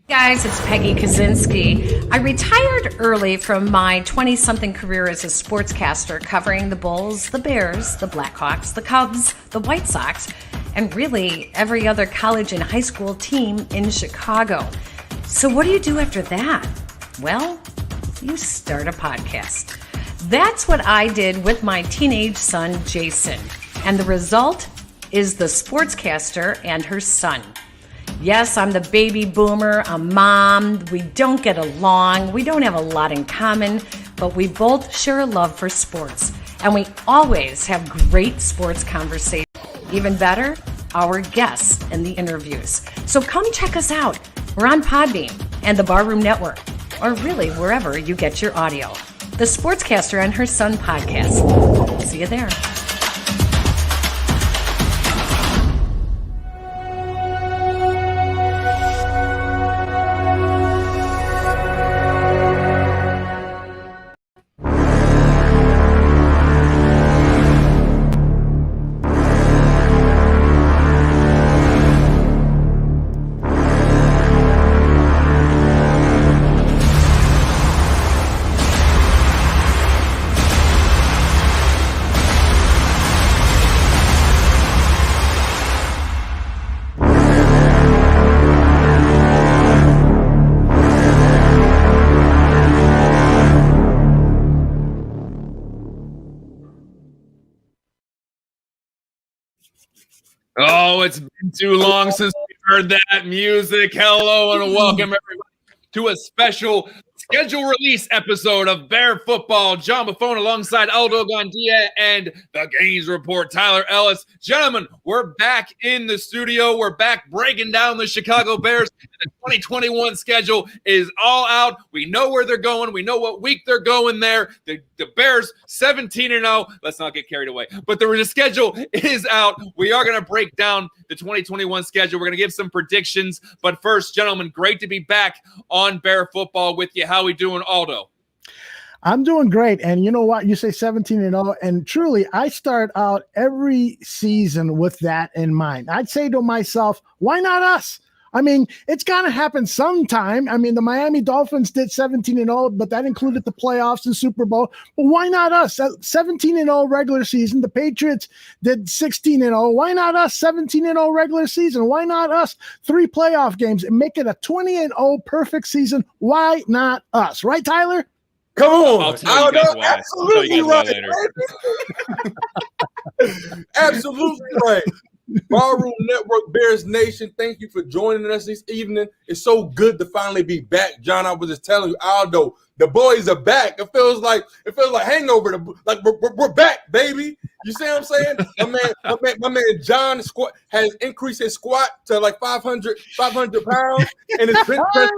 Guys, it's Peggy Kaczynski. I retired early from my 20-something career as a sportscaster covering the Bulls, the Bears, the Blackhawks, the Cubs, the White Sox, and really every other college and high school team in Chicago. So what do you do after that? Well, you start a podcast. That's what I did with my teenage son, Jason. And the result is The Sportscaster and Her Son. Yes, I'm the baby boomer, a mom. We don't get along. We don't have a lot in common, but we both share a love for sports. And we always have great sports conversations. Even better, our guests in the interviews. So come check us out. We're on Podbean and the Barroom Network, or really wherever you get your audio. The Sportscaster and Her Son podcast. See you there. Oh, it's been too long since we heard that music. Hello and welcome everybody to a special schedule release episode of Bear Football. John Buffone alongside Aldo Gandia and the Games Report, Tyler Ellis. Gentlemen, we're back in the studio. We're back breaking down the Chicago Bears. The 2021 schedule is all out. We know where they're going. We know what week they're going there. The Bears 17-0. Let's not get carried away. But the schedule is out. We are going to break down the 2021 schedule. We're going to give some predictions. But first, gentlemen, great to be back on Bear Football with you. How we doing, Aldo? I'm doing great. And you know what? You say 17-0, and truly, I start out every season with that in mind. I'd say to myself, why not us? I mean, it's got to happen sometime. I mean, the Miami Dolphins did 17-0, but that included the playoffs and Super Bowl. But why not us? 17-0 regular season. The Patriots did 16-0. Why not us? 17-0 regular season. Why not us? 3 playoff games and make it a 20-0 perfect season. Why not us? Right, Tyler? Come on. I'll tell you guys why. Absolutely right. Absolutely right. Barroom Network, Bears Nation, thank you for joining us this evening. It's so good to finally be back, John. I was just telling you, Aldo, the boys are back. It feels like hangover. Like we're back, baby. You see what I'm saying? My man John has increased his squat to like 500 pounds, and his bench press.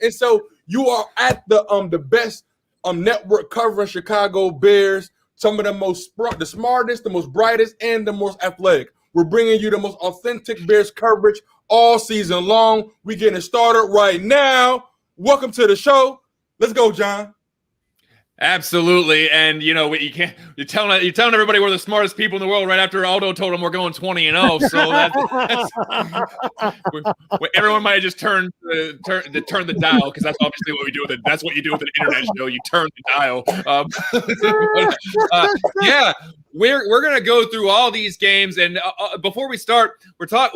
And so you are at the best network covering Chicago Bears. Some of the smartest, the most brightest, and the most athletic. We're bringing you the most authentic Bears coverage all season long. We're getting started right now. Welcome to the show. Let's go, John. Absolutely. And you know, you're telling everybody we're the smartest people in the world right after Aldo told them we're going 20-0. So everyone might have just turn the dial, because that's obviously what we do with it. That's what you do with an internet show. You turn the dial. Yeah, we're gonna go through all these games, and before we start,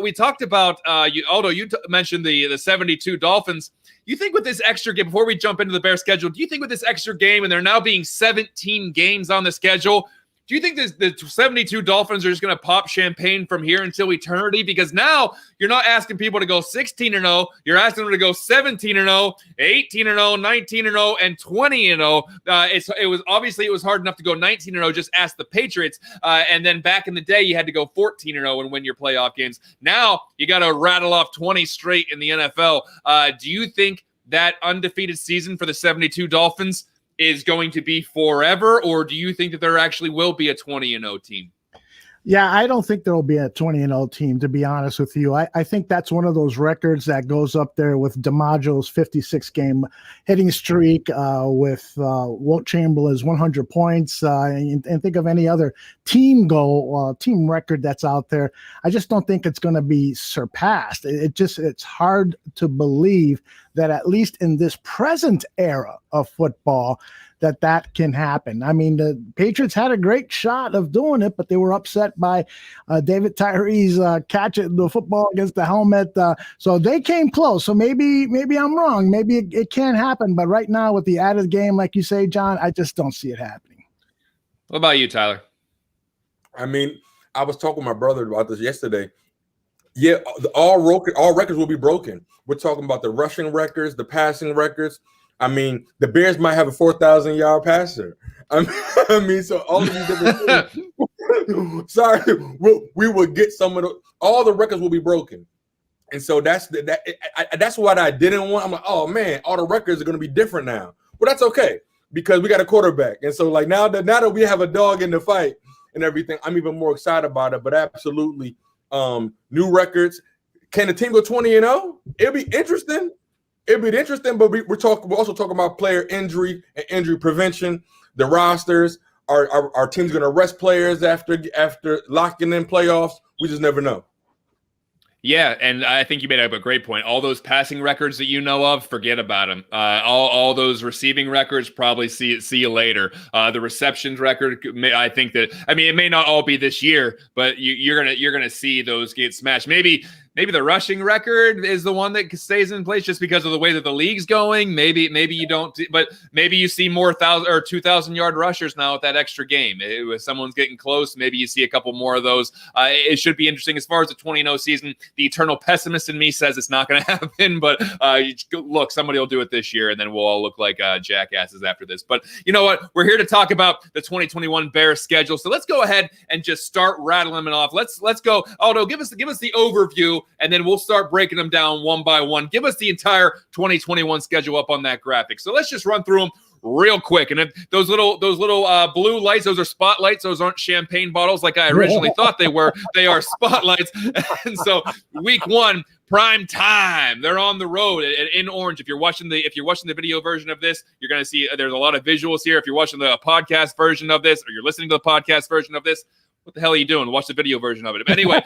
we talked about Aldo. You mentioned the 72 Dolphins. You think with this extra game, before we jump into the Bears schedule, do you think with this extra game, and there now being 17 games on the schedule, do you think the 72 Dolphins are just going to pop champagne from here until eternity? Because now you're not asking people to go 16-0. You're asking them to go 17-0, 18-0, 19-0, and 20-0. It was hard enough to go 19-0. Just ask the Patriots. And then back in the day, you had to go 14-0 and win your playoff games. Now you got to rattle off 20 straight in the NFL. Do you think that undefeated season for the 72 Dolphins is going to be forever, or do you think that there actually will be a 20-0 team? Yeah, I don't think there will be a 20-0 team, to be honest with you. I think that's one of those records that goes up there with DiMaggio's 56-game hitting streak, with Wilt Chamberlain's 100 points, and think of any other team goal, team record that's out there. I just don't think it's going to be surpassed. It's hard to believe that at least in this present era of football, that can happen. I mean, the Patriots had a great shot of doing it, but they were upset by David Tyree's catch at the football against the helmet. So they came close. So maybe I'm wrong. Maybe it can happen. But right now with the added game, like you say, John, I just don't see it happening. What about you, Tyler? I mean, I was talking with my brother about this yesterday. Yeah, all records will be broken. We're talking about the rushing records, the passing records. I mean, the Bears might have a 4,000-yard passer. I mean, so all of these different things. Sorry, we will get some of all the records will be broken, and so that's what I didn't want. I'm like, oh man, all the records are going to be different now. Well, that's okay because we got a quarterback, and so like now that we have a dog in the fight and everything, I'm even more excited about it. But absolutely, new records. Can the team go 20-0? It'll be interesting. It'd be interesting, but we're also talking about player injury and injury prevention. The rosters, our team's going to rest players after locking in playoffs. We just never know. Yeah, and I think you made up a great point. All those passing records that you know of, forget about them. All those receiving records, probably see you later. The receptions record, I think that. I mean, it may not all be this year, but you're gonna see those get smashed. Maybe the rushing record is the one that stays in place just because of the way that the league's going. Maybe you don't, but maybe you see more 1,000 or 2,000-yard rushers now with that extra game. If someone's getting close, maybe you see a couple more of those. It should be interesting. As far as the 20-0 season, the eternal pessimist in me says it's not going to happen, but look, somebody will do it this year, and then we'll all look like jackasses after this. But you know what? We're here to talk about the 2021 Bears schedule. So let's go ahead and just start rattling them off. Let's go. Aldo, give us the overview, and then we'll start breaking them down one by one. Give us the entire 2021 schedule up on that graphic. So let's just run through them real quick. And if those little blue lights, those are spotlights. Those aren't champagne bottles like I originally thought they were. They are spotlights. And so week 1, prime time. They're on the road in orange. If you're watching the video version of this, you're going to see there's a lot of visuals here. If you're watching the podcast version of this, or you're listening to the podcast version of this, what the hell are you doing? Watch the video version of it. But anyway,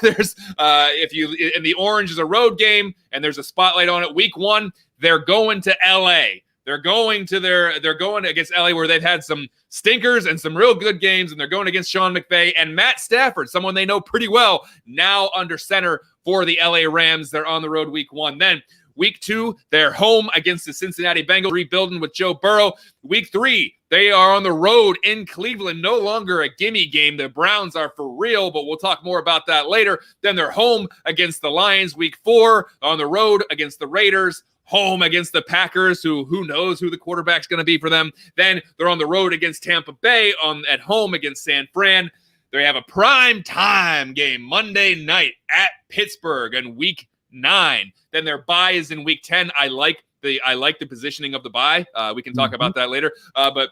there's in the orange is a road game, and there's a spotlight on it. Week 1, they're going to LA. They're going against LA, where they've had some stinkers and some real good games, and they're going against Sean McVay and Matt Stafford, someone they know pretty well, now under center for the LA Rams. They're on the road week 1. Then week 2, they're home against the Cincinnati Bengals, rebuilding with Joe Burrow. Week 3, they are on the road in Cleveland, no longer a gimme game. The Browns are for real, but we'll talk more about that later. Then they're home against the Lions. Week 4, on the road against the Raiders. Home against the Packers, who knows who the quarterback's going to be for them. Then they're on the road against Tampa Bay, at home against San Fran. They have a prime time game Monday night at Pittsburgh in week 9. Then their bye is in week 10. I like the positioning of the bye. We can talk about that later. But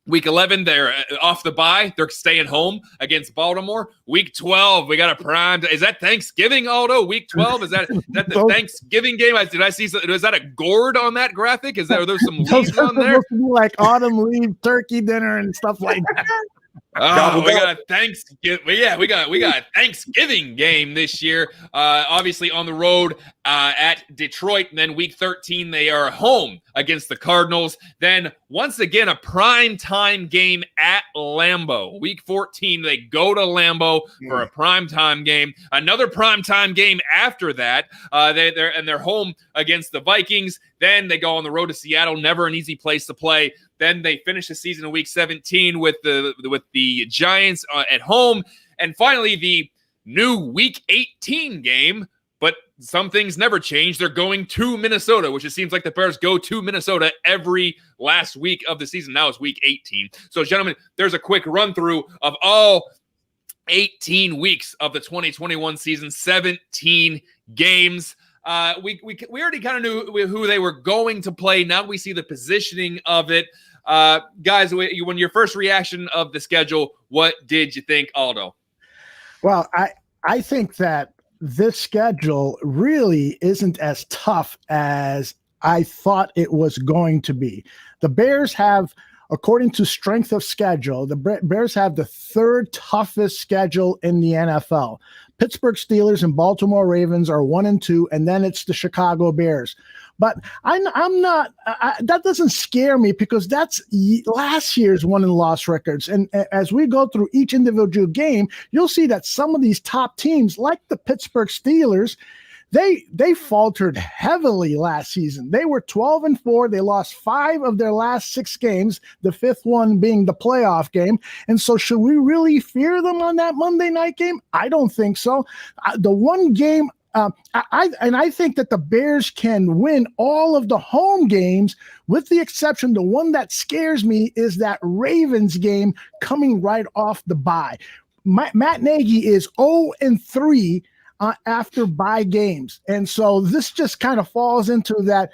week 11, they're off the bye. They're staying home against Baltimore. Week 12, we got a prime. Is that Thanksgiving, Aldo? Week 12? Is that the Thanksgiving game? Did I see? Is that a gourd on that graphic? Are there some leaves on there? Supposed to be like autumn leaf turkey dinner and stuff like that. Oh, we got a Thanksgiving. Yeah, we got a Thanksgiving game this year. Obviously on the road at Detroit. And then week 13, they are home against the Cardinals. Then once again, a prime time game at Lambeau. Week 14, they go to Lambeau for a prime time game. Another prime time game after that. They're home against the Vikings. Then they go on the road to Seattle. Never an easy place to play. Then they finish the season in week 17 with the Giants at home. And finally, the new week 18 game. But some things never change. They're going to Minnesota, which it seems like the Bears go to Minnesota every last week of the season. Now it's week 18. So, gentlemen, there's a quick run through of all 18 weeks of the 2021 season, 17 games. We already kind of knew who they were going to play. Now we see the positioning of it. Guys, when your first reaction of the schedule, what did you think, Aldo? Well, I think that this schedule really isn't as tough as I thought it was going to be. The Bears have, according to strength of schedule, the Bears have the third toughest schedule in the NFL. Pittsburgh Steelers and Baltimore Ravens are 1 and 2, and then it's the Chicago Bears. But I'm not. That doesn't scare me because that's last year's won and loss records. And as we go through each individual game, you'll see that some of these top teams, like the Pittsburgh Steelers, they faltered heavily last season. They were 12-4. They lost 5 of their last 6 games, the 5th one being the playoff game. And so should we really fear them on that Monday night game? I don't think so. The one game, I think that the Bears can win all of the home games, with the exception, the one that scares me is that Ravens game coming right off the bye. Matt Nagy is 0-3 after bye games, and so this just kind of falls into that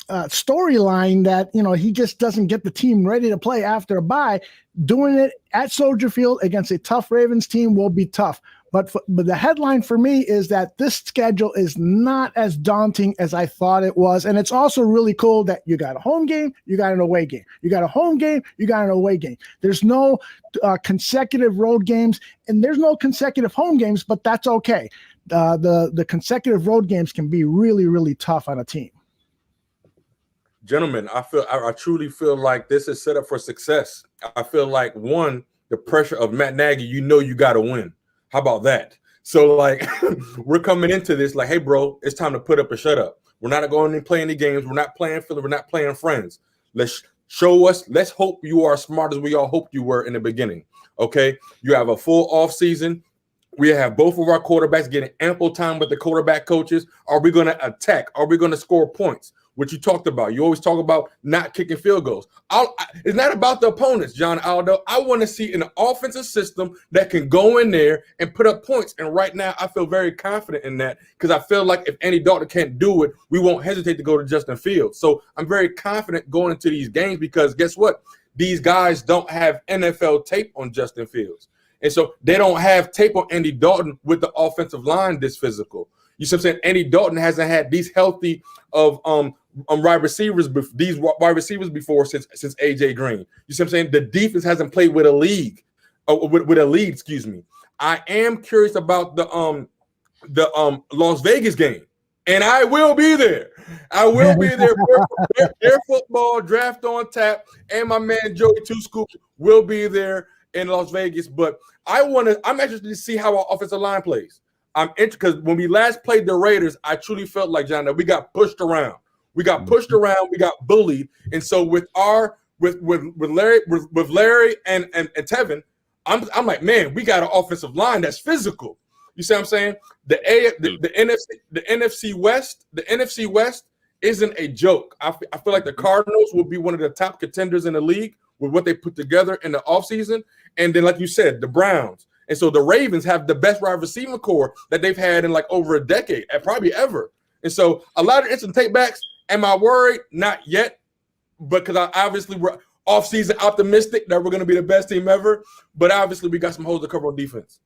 storyline that, you know, he just doesn't get the team ready to play after a bye. Doing it at Soldier Field against a tough Ravens team will be tough. But the headline for me is that this schedule is not as daunting as I thought it was. And it's also really cool that you got a home game, you got an away game. You got a home game, you got an away game. There's no consecutive road games, and there's no consecutive home games, but that's okay. The consecutive road games can be really, really tough on a team. Gentlemen, I truly feel like this is set up for success. I feel like, one, the pressure of Matt Nagy, you got to win. How about that? So, like, we're coming into this like, hey, bro, it's time to put up or shut up. We're not going and play any games. We're not playing Philly. We're not playing friends. Let's show us. Let's hope you are as smart as we all hoped you were in the beginning. Okay? You have a full off season. We have both of our quarterbacks getting ample time with the quarterback coaches. Are we going to attack? Are we going to score points? What you talked about. You always talk about not kicking field goals. It's not about the opponents, John Aldo. I want to see an offensive system that can go in there and put up points. And right now, I feel very confident in that because I feel like if Andy Dalton can't do it, we won't hesitate to go to Justin Fields. So I'm very confident going into these games because guess what? These guys don't have NFL tape on Justin Fields. And so they don't have tape on Andy Dalton with the offensive line this physical. You see what I'm saying? Andy Dalton hasn't had these healthy of wide receivers before since AJ Green. You see what I'm saying? The defense hasn't played with a lead, excuse me. I am curious about the Las Vegas game, and I will be there. I will be there. Their football draft on tap, and my man Joey Two Scoops will be there in Las Vegas. But I'm interested to see how our offensive line plays. I'm interested because when we last played the Raiders, I truly felt like, John, that we got pushed around. We got pushed around. We got bullied. And so with Larry and Tevin, I'm like, man, we got an offensive line that's physical. You see what I'm saying? The NFC West isn't a joke. I feel like the Cardinals will be one of the top contenders in the league with what they put together in the offseason. And then, like you said, the Browns. And so the Ravens have the best wide receiver core that they've had in like over a decade, probably ever. And so a lot of instant takebacks. Am I worried? Not yet, because we're off-season optimistic that we're going to be the best team ever. But obviously we got some holes to cover on defense.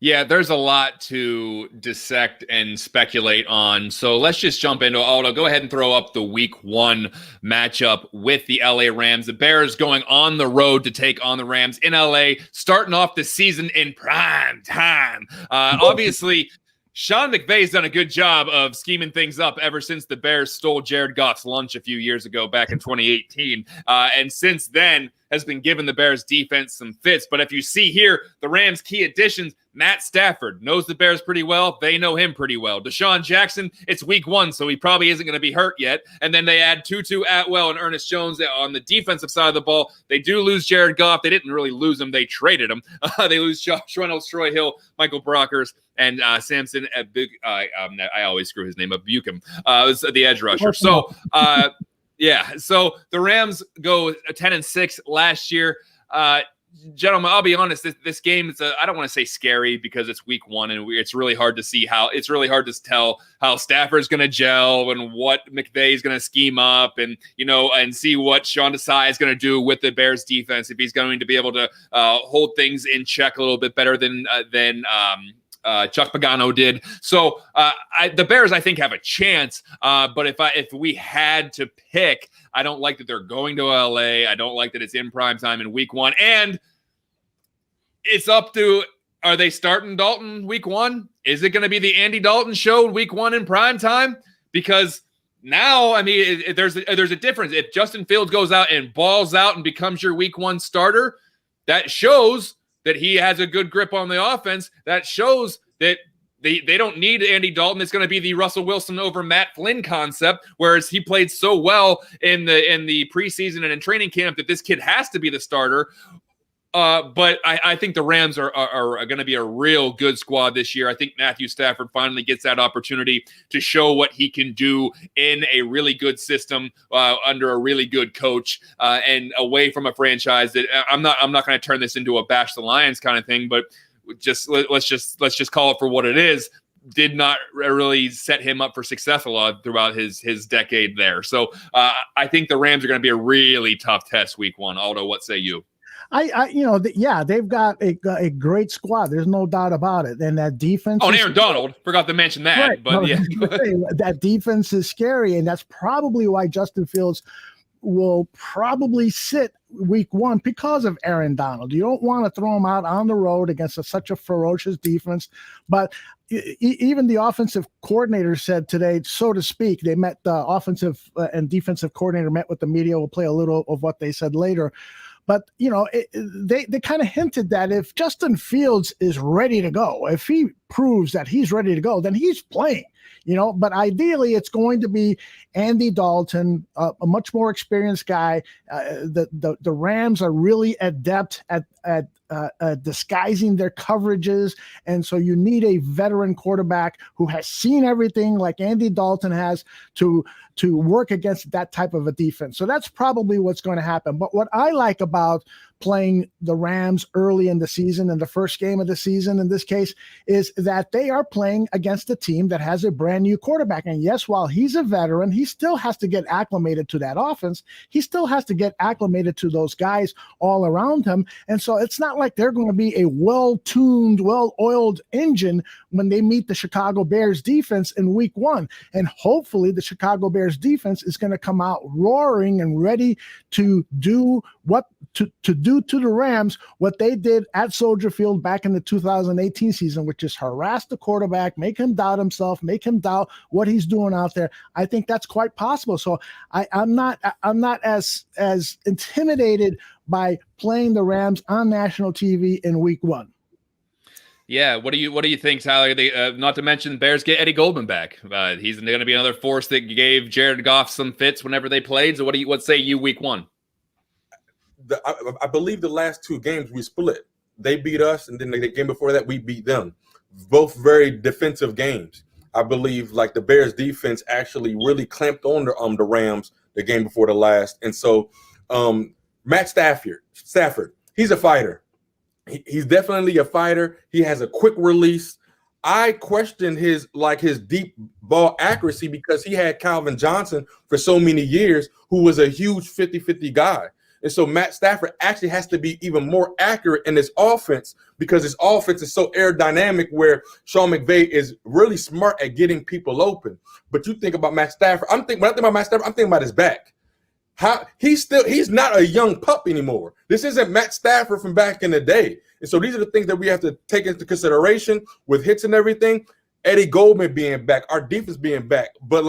Yeah, there's a lot to dissect and speculate on. So let's just jump into Aldo. Go ahead and throw up the week 1 matchup with the LA Rams. The Bears going on the road to take on the Rams in LA, starting off the season in prime time. Obviously, Sean McVay's done a good job of scheming things up ever since the Bears stole Jared Goff's lunch a few years ago back in 2018. And since then has been giving the Bears defense some fits. But if you see here, the Rams' key additions, Matt Stafford knows the Bears pretty well. They know him pretty well. Deshaun Jackson, it's week 1, so he probably isn't going to be hurt yet. And then they add Tutu Atwell and Ernest Jones on the defensive side of the ball. They do lose Jared Goff. They didn't really lose him. They traded him. They lose Josh Reynolds, Troy Hill, Michael Brockers, and Samson at I always screw his name up. Buchan was the edge rusher. So, yeah. So the Rams go 10-6 last year. gentlemen, I'll be honest. This game is I don't want to say scary because it's week one and it's really hard to see how tell how Stafford's going to gel and what McVay is going to scheme up and see what Sean Desai is going to do with the Bears defense, if he's going to be able to hold things in check a little bit better than Chuck Pagano did. So the Bears, I think, have a chance. But if we had to pick, I don't like that they're going to LA. I don't like that it's in prime time in week one. And it's up to, are they starting Dalton week one? Is it going to be the Andy Dalton show week one in prime time? Because now, I mean, there's a difference. If Justin Fields goes out and balls out and becomes your week one starter, that shows that he has a good grip on the offense. That shows that they don't need Andy Dalton. It's going to be the Russell Wilson over Matt Flynn concept, whereas he played so well in the preseason and in training camp that this kid has to be the starter. But I think the Rams are going to be a real good squad this year. I think Matthew Stafford finally gets that opportunity to show what he can do in a really good system under a really good coach and away from a franchise that I'm not going to turn this into a bash the Lions kind of thing, but let's just call it for what it is. Did not really set him up for success a lot throughout his decade there. So I think the Rams are going to be a really tough test week one. Aldo, what say you? They've got a great squad. There's no doubt about it. And that defense. Oh, and Aaron Donald. Forgot to mention that. Right. But yeah, that defense is scary, and that's probably why Justin Fields will probably sit week one because of Aaron Donald. You don't want to throw him out on the road against such a ferocious defense. But even the offensive coordinator said today, so to speak, they met the offensive and defensive coordinator met with the media. We'll play a little of what they said later. But, they kind of hinted that if Justin Fields is ready to go, if he proves that he's ready to go, then he's playing, But ideally, it's going to be Andy Dalton, a much more experienced guy. The Rams are really adept at disguising their coverages. And so you need a veteran quarterback who has seen everything like Andy Dalton has to work against that type of a defense. So that's probably what's going to happen. But what I like about playing the Rams early in the season, in the first game of the season in this case, is that they are playing against a team that has a brand new quarterback. And yes, while he's a veteran, he still has to get acclimated to that offense. He still has to get acclimated to those guys all around him. And so it's not like they're going to be a well-tuned, well-oiled engine when they meet the Chicago Bears defense in week one. And hopefully the Chicago Bears defense is going to come out roaring and ready to do to the Rams what they did at Soldier Field back in the 2018 season, which is harass the quarterback, make him doubt himself, make him doubt what he's doing out there. I think that's quite possible. So I'm not as intimidated by playing the Rams on national TV in week one. Yeah, what do you think, Tyler? Not to mention Bears get Eddie Goldman back. He's going to be another force that gave Jared Goff some fits whenever they played. So what say you week one? I believe the last two games we split. They beat us, and then the game before that we beat them. Both very defensive games. I believe like the Bears defense actually really clamped on the Rams the game before the last. And so Matt Stafford, he's a fighter. He's definitely a fighter. He has a quick release. I question his deep ball accuracy because he had Calvin Johnson for so many years, who was a huge 50-50 guy. And so Matt Stafford actually has to be even more accurate in his offense because his offense is so aerodynamic, where Sean McVay is really smart at getting people open. But you think about Matt Stafford, when I think about Matt Stafford, I'm thinking about his back. He's not a young pup anymore. This isn't Matt Stafford from back in the day. And so these are the things that we have to take into consideration with hits and everything. Eddie Goldman being back, our defense being back, but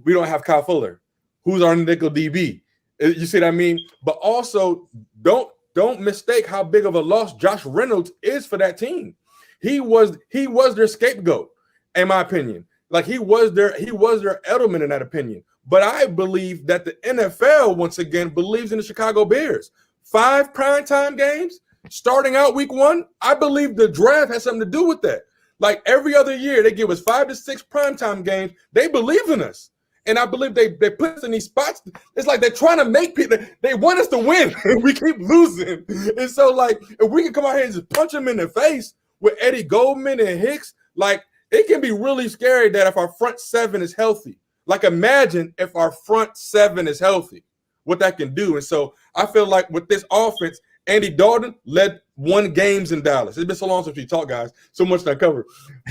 we don't have Kyle Fuller, who's our nickel DB. You see what I mean? But also don't mistake how big of a loss Josh Reynolds is for that team. He was their scapegoat, in my opinion. He was their Edelman in that opinion. But I believe that the NFL once again believes in the Chicago Bears. 5 primetime games starting out week one. I believe the draft has something to do with that. Like every other year, they give us 5 to 6 primetime games. They believe in us. And I believe they put us in these spots. It's like they're trying to make people. They want us to win, and we keep losing. And so, like, if we can come out here and just punch them in the face with Eddie Goldman and Hicks, like, it can be really scary that if our front seven is healthy. Like, imagine if our front seven is healthy, what that can do. And so I feel like with this offense, Andy Dalton led 1 games in Dallas. It's been so long since we talked, guys. So much to cover.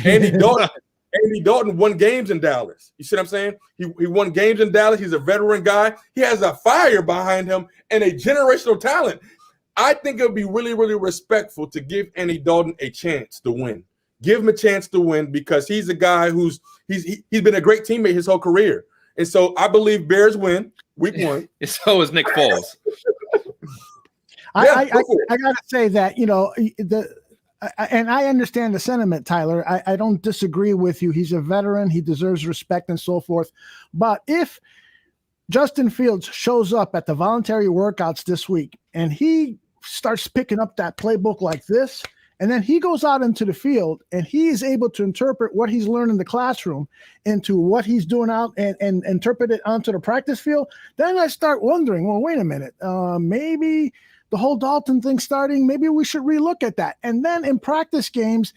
Andy Dalton won games in Dallas. You see what I'm saying? He won games in Dallas. He's a veteran guy. He has a fire behind him and a generational talent. I think it would be really, really respectful to give Andy Dalton a chance to win. Give him a chance to win because he's a guy he's been a great teammate his whole career. And so I believe Bears win week 1. So is Nick Foles. I gotta say that, you know, and I understand the sentiment, Tyler. I don't disagree with you. He's a veteran. He deserves respect and so forth. But if Justin Fields shows up at the voluntary workouts this week and he starts picking up that playbook like this, and then he goes out into the field and he is able to interpret what he's learned in the classroom into what he's doing out and interpret it onto the practice field, then I start wondering, well, wait a minute, maybe the whole Dalton thing starting, maybe we should relook at that. And then in practice games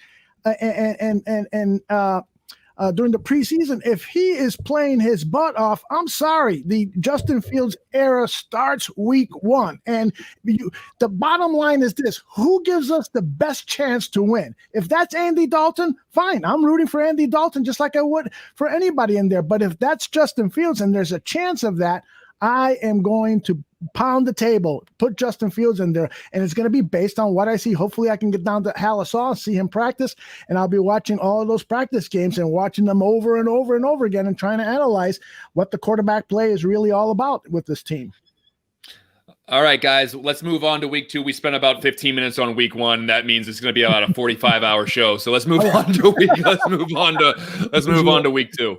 during the preseason, if he is playing his butt off, I'm sorry, the Justin Fields era starts week 1. And the bottom line is this: who gives us the best chance to win? If that's Andy Dalton, fine. I'm rooting for Andy Dalton just like I would for anybody in there. But if that's Justin Fields and there's a chance of that, I am going to pound the table, put Justin Fields in there, and it's going to be based on what I see. Hopefully I can get down to Halasaw and see him practice, and I'll be watching all of those practice games and watching them over and over and over again and trying to analyze what the quarterback play is really all about with this team. All right, guys, let's move on to week 2. We spent about 15 minutes on week 1. That means it's going to be about a 45-hour show. So let's move on to week 2.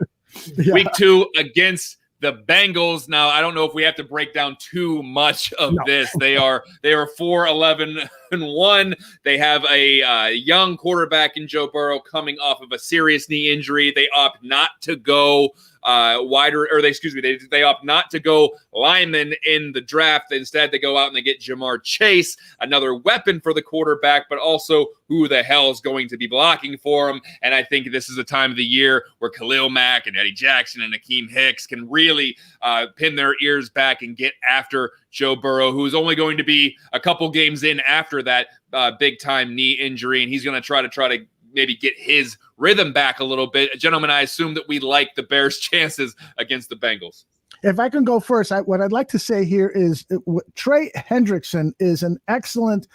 Yeah. Week 2 against the Bengals. Now, I don't know if we have to break down too much of this. They are 4-11-1. They have a young quarterback in Joe Burrow coming off of a serious knee injury. They opt not to go they opt not to go lineman in the draft. Instead, they go out and they get Jamar Chase, another weapon for the quarterback, but also who the hell is going to be blocking for him. And I think this is a time of the year where Khalil Mack and Eddie Jackson and Akeem Hicks can really pin their ears back and get after Joe Burrow, who's only going to be a couple games in after that big-time knee injury, and he's going to try to maybe get his rhythm back a little bit. Gentlemen, I assume that we like the Bears' chances against the Bengals. If I can go first, what I'd like to say here is Trey Hendrickson is an excellent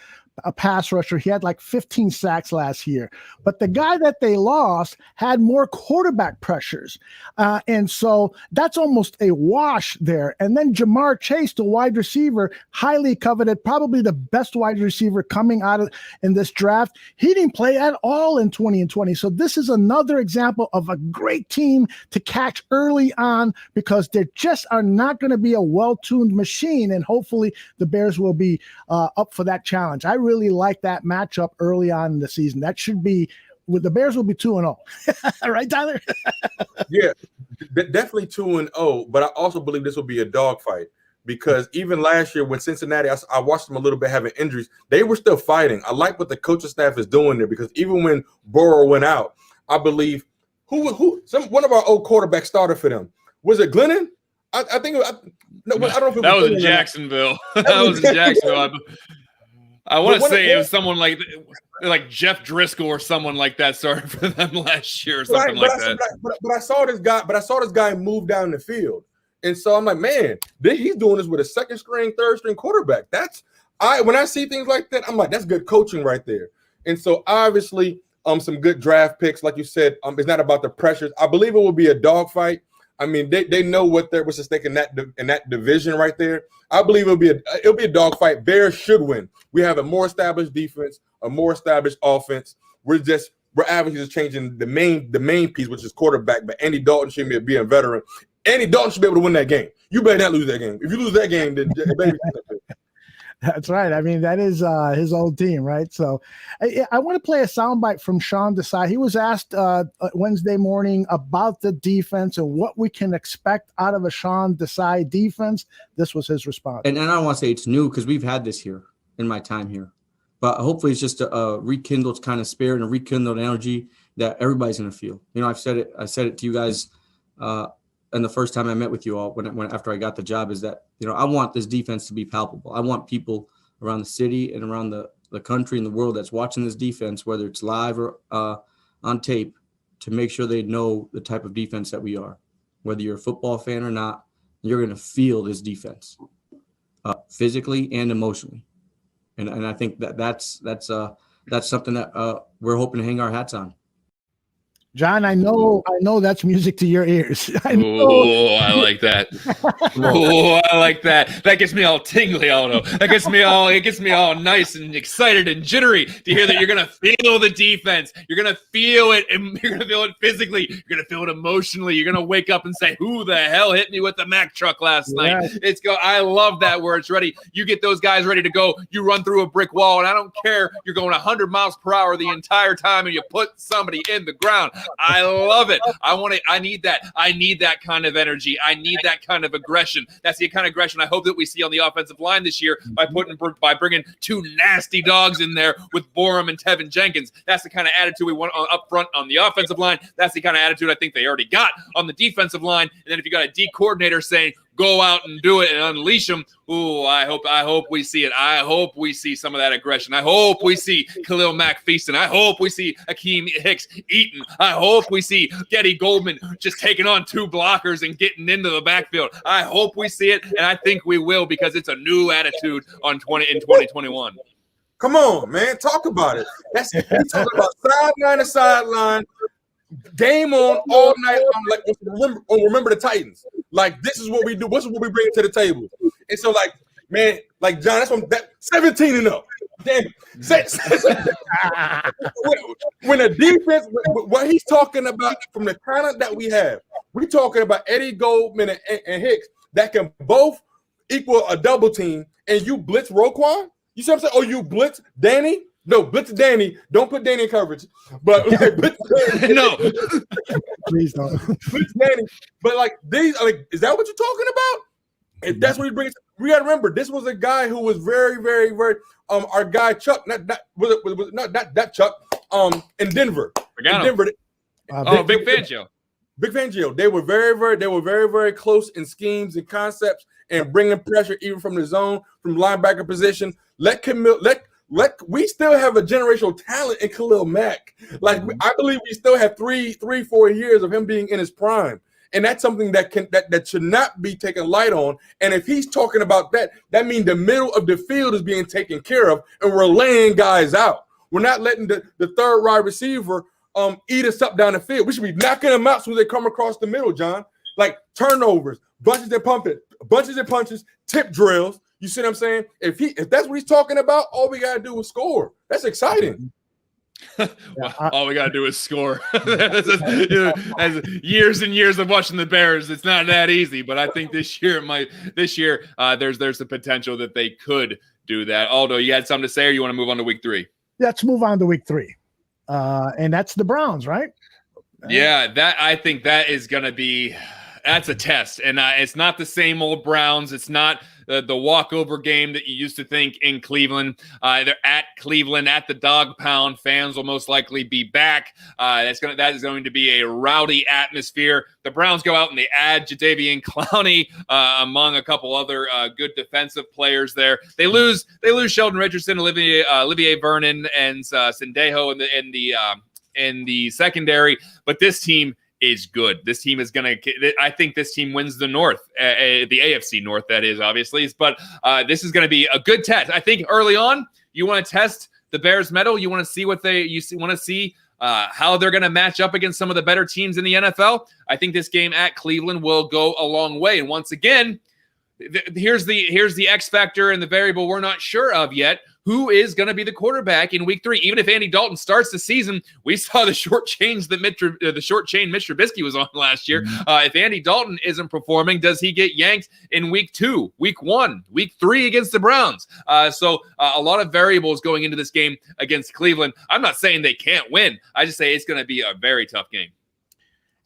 pass rusher. He had like 15 sacks last year. But the guy that they lost had more quarterback pressures. And so that's almost a wash there. And then Jamar Chase, the wide receiver, highly coveted, probably the best wide receiver coming out of in this draft. He didn't play at all in 2020. So this is another example of a great team to catch early on because they just are not going to be a well-tuned machine. And hopefully the Bears will be up for that challenge. I really like that matchup early on in the season. That should be the Bears will be 2-0. Right, Tyler? Yeah, definitely 2-0. But I also believe this will be a dogfight because even last year when Cincinnati, I watched them a little bit having injuries. They were still fighting. I like what the coaching staff is doing there because even when Burrow went out, I believe one of our old quarterbacks started for them. Was it Glennon? I think I don't know if it was that was in Jacksonville. That was in Jacksonville. I want to say it was someone like Jeff Driscoll or someone like that started for them last year or something that. But I saw this guy move down the field. And so I'm like, man, he's doing this with a second string, third string quarterback. When I see things like that, I'm like, that's good coaching right there. And so obviously some good draft picks, like you said, it's not about the pressures. I believe it will be a dogfight. I mean, they know what's at stake in that division right there. I believe it'll be a dogfight. Bears should win. We have a more established defense, a more established offense. We're obviously just changing the main piece, which is quarterback. But Andy Dalton should be a veteran. Andy Dalton should be able to win that game. You better not lose that game. If you lose that game, then baby. That's right. I mean, that is his old team, right? So I want to play a soundbite from Sean Desai. He was asked Wednesday morning about the defense and what we can expect out of a Sean Desai defense. This was his response. And I don't want to say it's new because we've had this here in my time here. But hopefully it's just a rekindled kind of spirit and a rekindled energy that everybody's going to feel. You know, I said it to you guys and the first time I met with you all when after I got the job is that, you know, I want this defense to be palpable. I want people around the city and around the country and the world that's watching this defense, whether it's live or on tape, to make sure they know the type of defense that we are. Whether you're a football fan or not, you're going to feel this defense physically and emotionally. And I think that's something that we're hoping to hang our hats on. John, I know that's music to your ears. Oh, I like that. Oh, I like that. That gets me all tingly, Aldo. It gets me all nice and excited and jittery to hear that you're gonna feel the defense. You're gonna feel it, and you're gonna feel it physically. You're gonna feel it emotionally. You're gonna wake up and say, "Who the hell hit me with the Mack truck last night?" I love that where it's ready. You get those guys ready to go. You run through a brick wall, and I don't care. You're going 100 miles per hour the entire time, and you put somebody in the ground. I love it. I need that. I need that kind of energy. I need that kind of aggression. That's the kind of aggression I hope that we see on the offensive line this year by bringing two nasty dogs in there with Barroom and Tevin Jenkins. That's the kind of attitude we want up front on the offensive line. That's the kind of attitude I think they already got on the defensive line. And then if you got a D coordinator saying, go out and do it and unleash them. Ooh, I hope we see it. I hope we see some of that aggression. I hope we see Khalil Mack feasting. I hope we see Akeem Hicks eating. I hope we see Getty Goldman just taking on two blockers and getting into the backfield. I hope we see it, and I think we will because it's a new attitude in 2021. Come on, man. Talk about it. He's talking about sideline to sideline, game on all night long. Like remember the Titans. Like this is what we do. This is what we bring to the table. And so, like, man, like John, that's what that 17-0. Damn. When a defense, what he's talking about from the talent that we have, we're talking about Eddie Goldman and Hicks that can both equal a double team, and you blitz Roquan. You see what I'm saying? Or you blitz Danny. No, blitz Danny. Don't put Danny in coverage. But like, no, please don't. Blitz Danny. But like these, like, is that what you're talking about? If that's what he brings, we got to remember this was a guy who was very, very, very. Our guy Chuck, not Chuck. In Denver. In Denver. Big Fangio. Big Fangio. They were very, very close in schemes and concepts and bringing pressure even from the zone, from linebacker position. We still have a generational talent in Khalil Mack. Like I believe we still have 4 years of him being in his prime, and that's something that should not be taken light on. And if he's talking about that, that means the middle of the field is being taken care of, and we're laying guys out. We're not letting the third wide receiver eat us up down the field. We should be knocking them out as soon as they come across the middle, John. Like turnovers, bunches and punches, tip drills. You see what I'm saying? If that's what he's talking about, all we gotta do is score. That's exciting. All we gotta do is score. As years and years of watching the Bears, it's not that easy. But I think this year, there's the potential that they could do that. Aldo, you had something to say, or you want to move on to week 3? Let's move on to week 3, and that's the Browns, right? Yeah, I think that is gonna be. That's a test, and it's not the same old Browns. It's not the walkover game that you used to think in Cleveland. They're at Cleveland at the Dog Pound. Fans will most likely be back. That is going to be a rowdy atmosphere. The Browns go out and they add Jadeveon Clowney among a couple other good defensive players there. They lose Sheldon Richardson, Olivier Vernon, and Sendejo in the secondary, but this team is good. This team is going to – I think this team wins the North, the AFC North, that is, obviously. But this is going to be a good test. I think early on, you want to test the Bears' mettle. You want to see want to see how they're going to match up against some of the better teams in the NFL. I think this game at Cleveland will go a long way. And once again, here's the X factor and the variable we're not sure of yet. who is going to be the quarterback in week 3. Even if Andy Dalton starts the season, we saw the short chain Mitch Trubisky was on last year. If Andy Dalton isn't performing, does he get yanked in week 2, week 1, week 3 against the Browns? So a lot of variables going into this game against Cleveland. I'm not saying they can't win. I just say it's going to be a very tough game.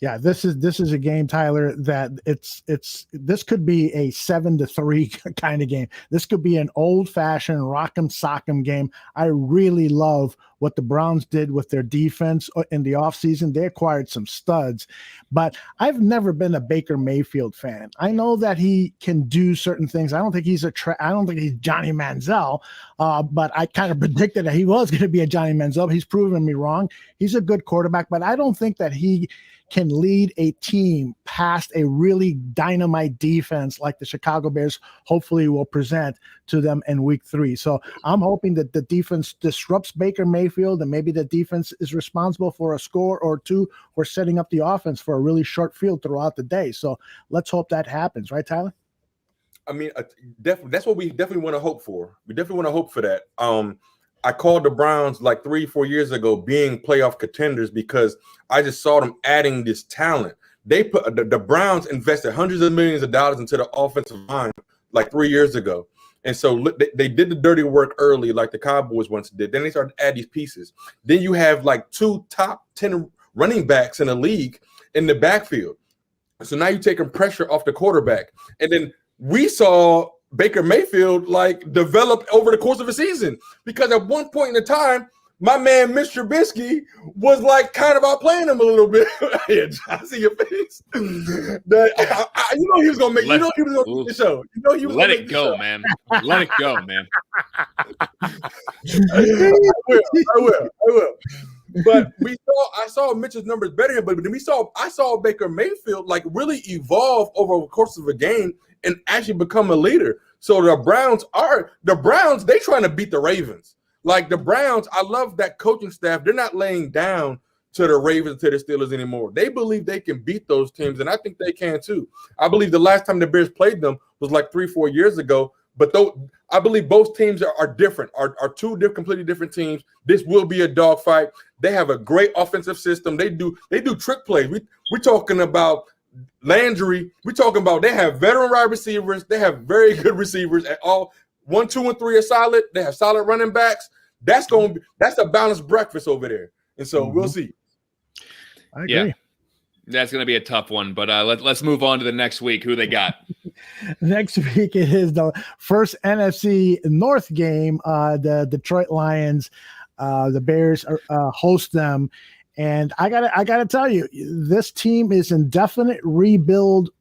Yeah, this is a game, Tyler, that this could be a 7-3 kind of game. This could be an old-fashioned rock'em sock'em game. I really love what the Browns did with their defense in the offseason. They acquired some studs, but I've never been a Baker Mayfield fan. I know that he can do certain things. I don't think he's Johnny Manziel, but I kind of predicted that he was going to be a Johnny Manziel. He's proven me wrong. He's a good quarterback, but I don't think that he can lead a team past a really dynamite defense like the Chicago Bears hopefully will present to them in week 3. So I'm hoping that the defense disrupts Baker Mayfield, and maybe the defense is responsible for a score or 2 or setting up the offense for a really short field throughout the day. So let's hope that happens. Right, Tyler? I mean, that's what we definitely want to hope for. We definitely want to hope for that. I called the Browns like 3-4 years ago being playoff contenders because I just saw them adding this talent. They put the Browns invested hundreds of millions of dollars into the offensive line like 3 years ago. And so they did the dirty work early like the Cowboys once did. Then they started to add these pieces. Then you have like 2 top 10 running backs in the league in the backfield. So now you're taking pressure off the quarterback. And then we saw Baker Mayfield like develop over the course of a season, because at one point in the time, my man Mitch Trubisky was like kind of outplaying him a little bit. Yeah, I see your face. You know he was gonna make. He was gonna make the show. You know he was. Let it go, man. Let it go, man. I will. But I saw Mitch's numbers better here, but then I saw Baker Mayfield like really evolve over the course of a game and actually become a leader. So the Browns, they trying to beat the Ravens. Like the Browns, I love that coaching staff. They're not laying down to the Ravens, to the Steelers anymore. They believe they can beat those teams, and I think they can too. I believe the last time the Bears played them was like 3-4 years ago. But though I believe both teams are different, are 2 completely different teams. This will be a dogfight. They have a great offensive system. They do trick plays. We're talking about Landry. We're talking about they have veteran wide receivers. They have very good receivers at all. 1, 2, and 3 are solid. They have solid running backs. That's a balanced breakfast over there. And so we'll see. I agree. Yeah. That's going to be a tough one, but let's move on to the next week. Who they got? Next week it is the first NFC North game. The Detroit Lions, the Bears host them, and I gotta tell you, this team is in definite rebuild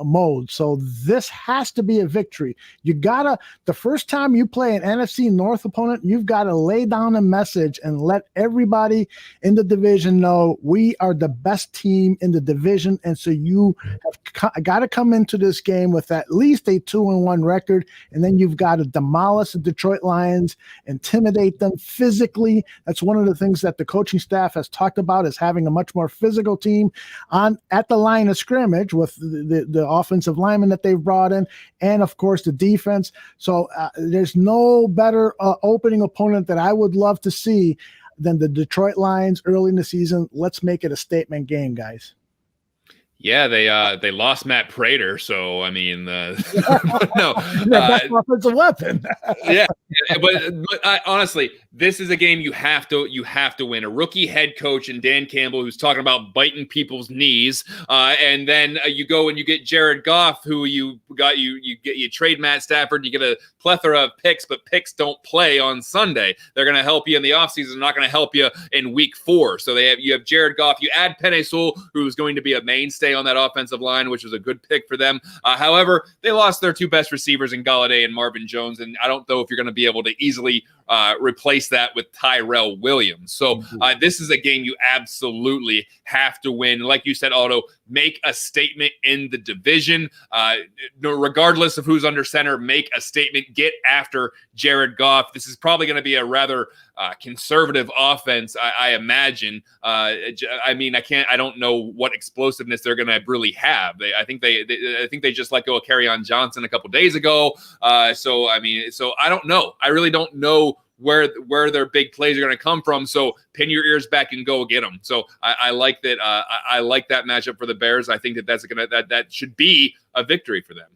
mode. So this has to be a victory. The first time you play an NFC North opponent, you've got to lay down a message and let everybody in the division know we are the best team in the division. And so you have got to come into this game with at least a 2-1 record. And then you've got to demolish the Detroit Lions, intimidate them physically. That's one of the things that the coaching staff has talked about, is having a much more physical team at the line of scrimmage with the offensive linemen that they've brought in, and of course the defense. So there's no better opening opponent that I would love to see than the Detroit Lions early in the season. Let's make it a statement game, guys. Yeah, they lost Matt Prater, so I mean, no, that's offensive weapon. Yeah, but honestly, this is a game you have to win. A rookie head coach and Dan Campbell, who's talking about biting people's knees, and then you go and you get Jared Goff, who you trade Matt Stafford, you get a plethora of picks, but picks don't play on Sunday. They're going to help you in the offseason, they're not going to help you in week 4. So you have Jared Goff, you add Penei Sewell, who's going to be a mainstay on that offensive line, which was a good pick for them. However, they lost their 2 best receivers in Galladay and Marvin Jones, and I don't know if you're going to be able to easily replace that with Tyrell Williams. So this is a game you absolutely have to win. Like you said, Otto, make a statement in the division. Regardless of who's under center, make a statement. Get after Jared Goff. This is probably going to be a rather conservative offense, I imagine. I mean, I don't know what explosiveness they're they're going to really have. I think they just let go of Kerryon Johnson a couple days ago. So I don't know. I really don't know where their big plays are going to come from. So pin your ears back and go get them. So I like that. I like that matchup for the Bears. I think that should be a victory for them.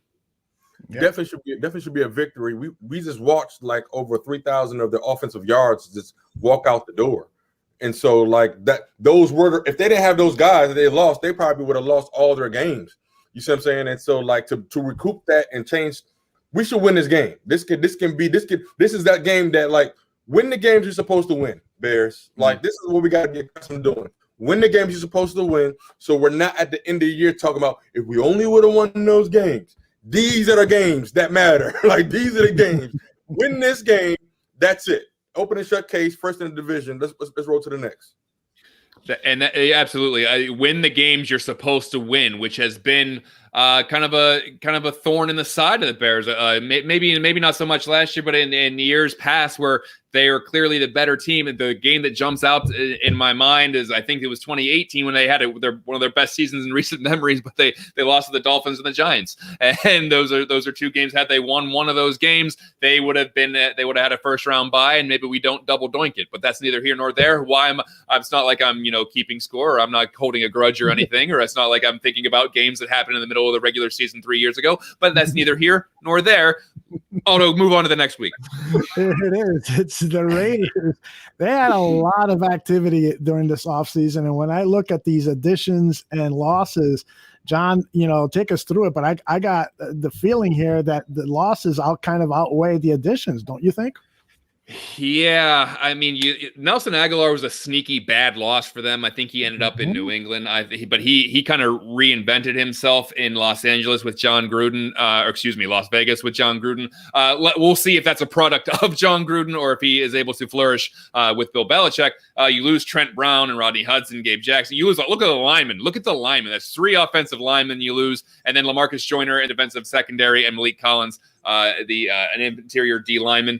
Yeah. Definitely should be a victory. We just watched like over 3,000 of their offensive yards just walk out the door. And so like those were, if they didn't have those guys that they lost, they probably would have lost all their games. You see what I'm saying? And so like to recoup that and change, we should win this game. This is that game that like win the games you're supposed to win, Bears. Like this is what we got to get accustomed to doing. Win the games you're supposed to win. So we're not at the end of the year talking about if we only would have won those games. These are the games that matter. Like these are the games. Win this game. That's it. Open and shut case. First in the division. Let's roll to the next. And absolutely, win the games you're supposed to win, which has been kind of a thorn in the side of the Bears. Maybe not so much last year, but in years past where they are clearly the better team. And the game that jumps out in my mind is I think it was 2018 when they had one of their best seasons in recent memories, but they lost to the Dolphins and the Giants. And those are two games. Had they won one of those games, they would have had a first round bye, and maybe we don't double doink it. But that's neither here nor there. Why it's not like I'm keeping score, or I'm not holding a grudge or anything, or it's not like I'm thinking about games that happened in the middle of the regular season 3 years ago. But that's neither here nor there. Although, move on to the next week. It is. It's the Raiders. They had a lot of activity during this offseason. And when I look at these additions and losses, John, take us through it. But I got the feeling here that the losses kind of outweigh the additions, don't you think? Yeah, I mean, Nelson Aguilar was a sneaky bad loss for them. I think he ended up in New England. But he kind of reinvented himself in Los Angeles with John Gruden, Las Vegas with John Gruden. We'll see if that's a product of John Gruden or if he is able to flourish with Bill Belichick. You lose Trent Brown and Rodney Hudson, Gabe Jackson. You lose. Look at the linemen. Look at the linemen. That's 3 offensive linemen you lose, and then LaMarcus Joyner in defensive secondary and Malik Collins, an interior D lineman.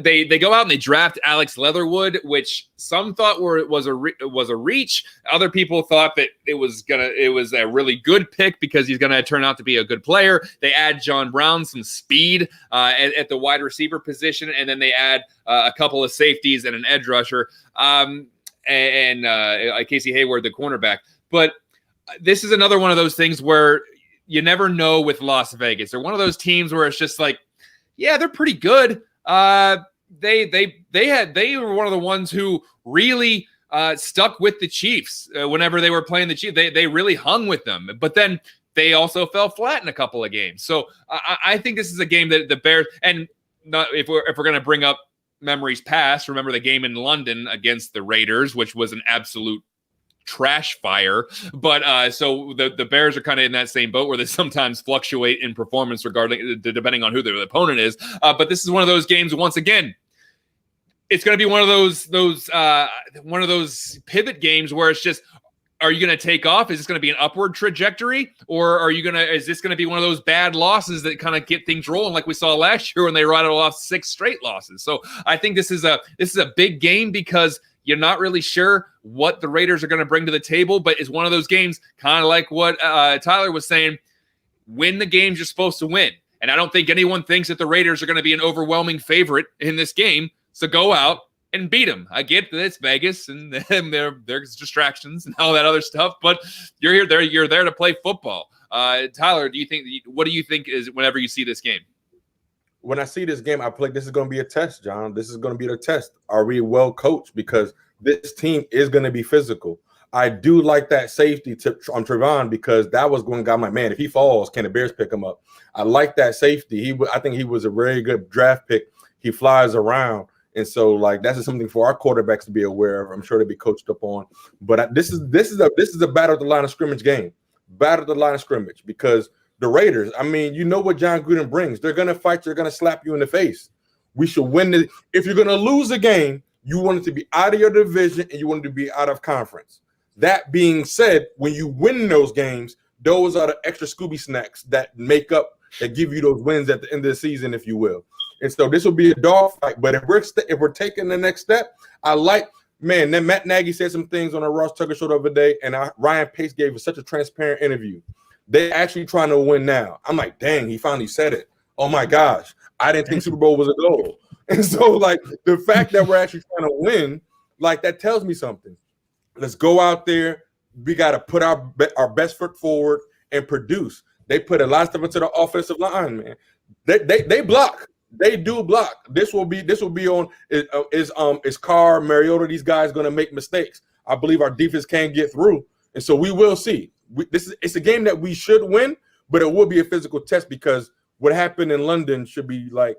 They go out and they draft Alex Leatherwood, which some thought was a reach. Other people thought that it was a really good pick because he's gonna turn out to be a good player. They add John Brown, some speed at the wide receiver position, and then they add a couple of safeties and an edge rusher, and Casey Hayward, the cornerback. But this is another one of those things where you never know with Las Vegas. They're one of those teams where it's just like, yeah, they're pretty good. They were one of the ones who really stuck with the Chiefs whenever they were playing the Chiefs. They really hung with them, but then they also fell flat in a couple of games. So I think this is a game that the Bears, and if we're going to bring up memories past, remember the game in London against the Raiders, which was an absolute trash fire. But so the Bears are kind of in that same boat where they sometimes fluctuate in performance depending on who their opponent is. But this is one of those games. Once again, it's going to be one of those pivot games where it's just, are you going to take off? Is this going to be an upward trajectory, or is this going to be one of those bad losses that kind of get things rolling like we saw last year when they rattled off 6 straight losses? So I think this is a big game because you're not really sure what the Raiders are going to bring to the table, but it's one of those games, kind of like what Tyler was saying, win the games you're supposed to win. And I don't think anyone thinks that the Raiders are going to be an overwhelming favorite in this game. So go out and beat them. I get that it's Vegas and there's distractions and all that other stuff, but you're there to play football. Tyler, what do you think is whenever you see this game? When I see this game, I feel like this is going to be a test, John. This is going to be the test. Are we well coached? Because this team is going to be physical. I do like that safety tip on Trevon because that was going to I'm like, man, if he falls, can the Bears pick him up? I like that safety. I think he was a very good draft pick. He flies around. And so, like, that's something for our quarterbacks to be aware of. I'm sure to be coached up on. But this is a battle at the line of scrimmage game. Battle at the line of scrimmage because the Raiders, I mean, you know what John Gruden brings. They're going to fight. They're going to slap you in the face. We should win. If you're going to lose a game, you want it to be out of your division and you want it to be out of conference. That being said, when you win those games, those are the extra Scooby snacks that give you those wins at the end of the season, if you will. And so this will be a dog fight. But if we're taking the next step, I like man, then Matt Nagy said some things on a Ross Tucker show the other day, and Ryan Pace gave us such a transparent interview. They're actually trying to win now. I'm like, dang, he finally said it. Oh my gosh, I didn't think Super Bowl was a goal. And so, like, the fact that we're actually trying to win, like, that tells me something. Let's go out there. We got to put our best foot forward and produce. They put a lot of stuff into the offensive line, man. They block. They do block. This will be on is Carr, Mariota. These guys going to make mistakes. I believe our defense can get through, and so we will see. It's a game that we should win, but it will be a physical test because what happened in London should be like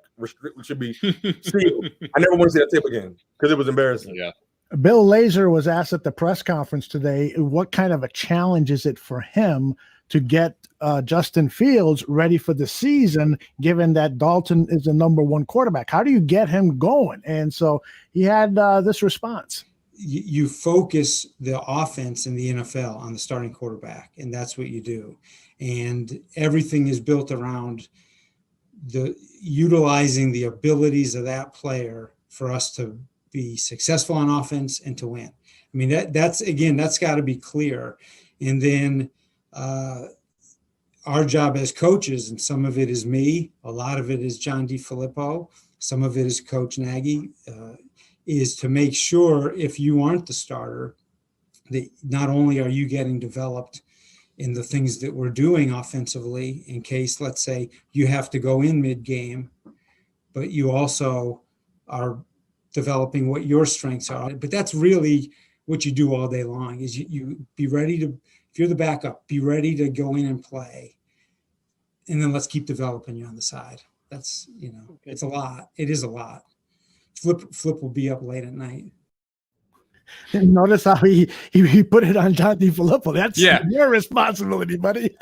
should be sealed. I never want to see that tape again because it was embarrassing. Yeah. Bill Lazor was asked at the press conference today, what kind of a challenge is it for him to get Justin Fields ready for the season, given that Dalton is the number one quarterback? How do you get him going? And so he had this response. You focus the offense in the NFL on the starting quarterback, and that's what you do. And everything is built around utilizing the abilities of that player for us to be successful on offense and to win. I mean, that's got to be clear. And then our job as coaches, and some of it is me, a lot of it is John DeFilippo, some of it is Coach Nagy, is to make sure if you aren't the starter, that not only are you getting developed in the things that we're doing offensively, in case, let's say, you have to go in mid-game, but you also are developing what your strengths are. But that's really what you do all day long, is you be ready to, if you're the backup, be ready to go in and play. And then let's keep developing you on the side. That's, it's a lot. It is a lot. Flip will be up late at night. And notice how he put it on John DeFilippo. That's your responsibility, buddy.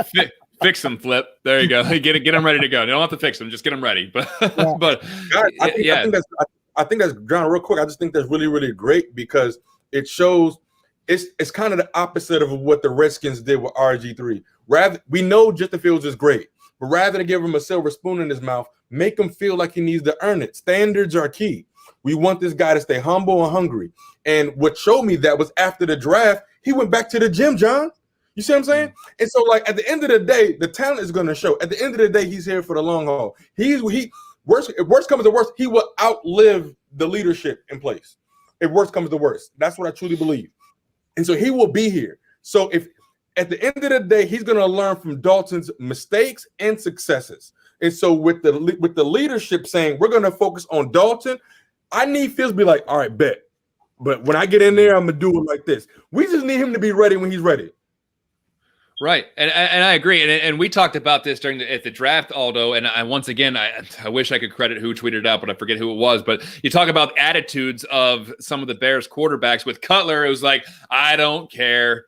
Fix them, Flip. There you go. Get them ready to go. You don't have to fix them. Just get them ready. But I think that's John. Real quick, I just think that's really, really great because it shows it's kind of the opposite of what the Redskins did with RG3. We know Justin Fields is great, but rather than give him a silver spoon in his mouth, make him feel like he needs to earn it. Standards are key. We want this guy to stay humble and hungry. And what showed me that was after the draft, he went back to the gym, John. You see what I'm saying? And so, like, at the end of the day, the talent is going to show. At the end of the day, he's here for the long haul. If worst comes to worst, he will outlive the leadership in place. If worst comes to worst, that's what I truly believe. And so he will be here. So if at the end of the day, he's going to learn from Dalton's mistakes and successes. And so with the leadership saying we're going to focus on Dalton, I need Fields to be like, all right, bet. But when I get in there, I'm going to do it like this. We just need him to be ready when he's ready. Right. And I agree. And we talked about this at the draft, Aldo. And once again, I wish I could credit who tweeted it out, but I forget who it was. But you talk about attitudes of some of the Bears quarterbacks. With Cutler, it was like, I don't care.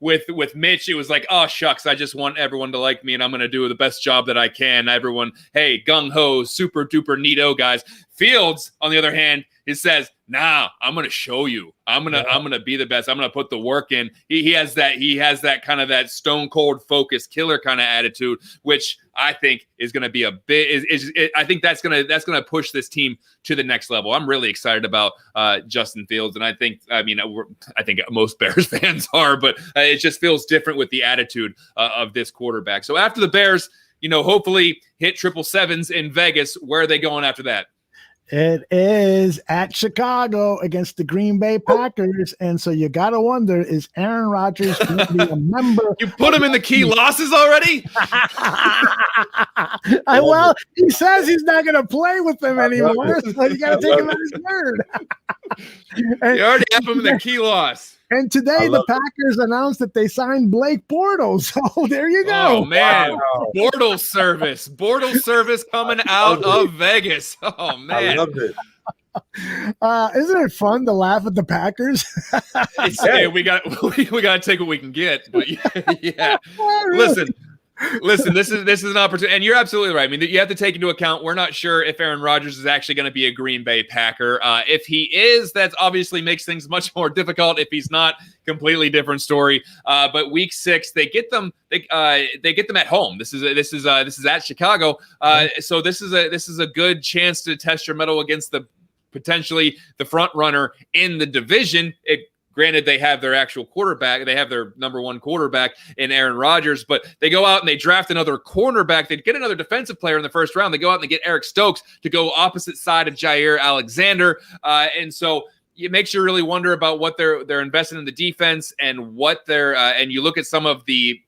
With Mitch, it was like, oh, shucks, I just want everyone to like me, and I'm going to do the best job that I can. Everyone, hey, gung-ho, super duper neato guys. Fields, on the other hand, it says, nah, I'm going to show you. I'm going to be the best. I'm going to put the work in. He has that kind of that stone cold focus killer kind of attitude, which I think is going to be I think that's going to push this team to the next level. I'm really excited about Justin Fields. And I think most Bears fans are, but it just feels different with the attitude of this quarterback. So after the Bears, hopefully hit 777s in Vegas, where are they going after that? It is at Chicago against the Green Bay Packers. And so you got to wonder, is Aaron Rodgers going to be a member? You put him in the key losses already? Well, he says he's not going to play with them anymore. So you got to take him at his word. You already have him in the key loss. And today the Packers announced that they signed Blake Bortles. So there you go. Oh, man. Wow. Bortles service coming out of Vegas. Oh, man. I love it. Isn't it fun to laugh at the Packers? We got to take what we can get. But yeah. Listen, this is an opportunity, and you're absolutely right. I mean, you have to take into account we're not sure if Aaron Rodgers is actually going to be a Green Bay Packer. If he is, that obviously makes things much more difficult. If he's not, completely different story. But week 6, they get them. They get them at home. This is at Chicago. So this is a good chance to test your mettle against the potentially the front runner in the division. Granted, they have their actual quarterback. They have their number one quarterback in Aaron Rodgers, but they go out and they draft another cornerback. They get another defensive player in the first round. They go out and they get Eric Stokes to go opposite side of Jair Alexander. And so it makes you really wonder about what they're investing in the defense and what they're and you look at some of the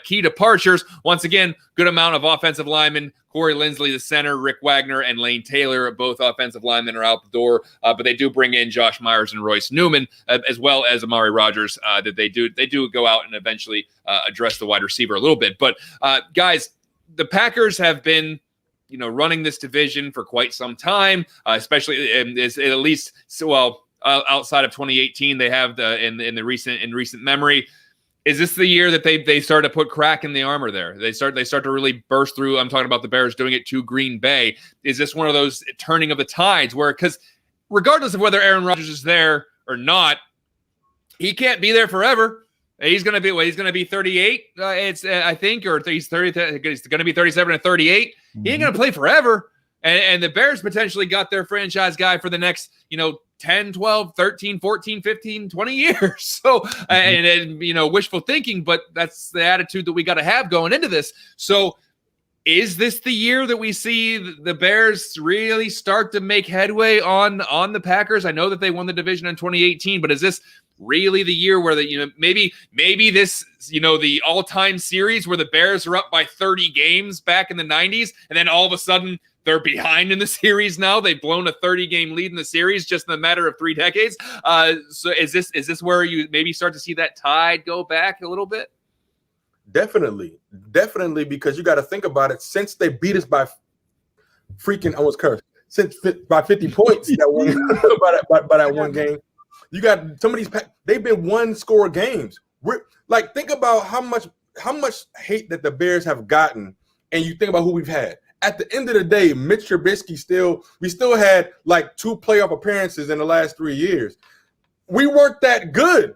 key departures. Once again, good amount of offensive linemen. Corey Linsley, the center, Rick Wagner, and Lane Taylor, both offensive linemen, are out the door. But they do bring in Josh Myers and Royce Newman, as well as Amari Rogers. That they do go out and eventually address the wide receiver a little bit. But guys, the Packers have been, running this division for quite some time, especially at least outside of 2018. They have in recent memory. Is this the year that they start to put crack in the armor there? They start to really burst through. I'm talking about the Bears doing it to Green Bay. Is this one of those turning of the tides where, because regardless of whether Aaron Rodgers is there or not, he can't be there forever. He's going to be 38. I think, or he's 30. He's going to be 37 and 38. Mm-hmm. He ain't going to play forever. And the Bears potentially got their franchise guy for the next, 10, 12, 13, 14, 15, 20 years. So, and wishful thinking, but that's the attitude that we got to have going into this. So is this the year that we see the Bears really start to make headway on the Packers? I know that they won the division in 2018, but is this really the year where maybe this, the all-time series where the Bears are up by 30 games back in the 90s, and then all of a sudden they're behind in the series now? They've blown a 30-game lead in the series just in a matter of 3 decades. So is this where you maybe start to see that tide go back a little bit? Definitely, because you got to think about it. Since they beat us by freaking, I almost cursed, by 50 points by that one game, you got some of these. They've been one-score games. We're like, think about how much hate that the Bears have gotten, and you think about who we've had. At the end of the day, Mitch Trubisky we still had like 2 playoff appearances in the last 3 years. We weren't that good.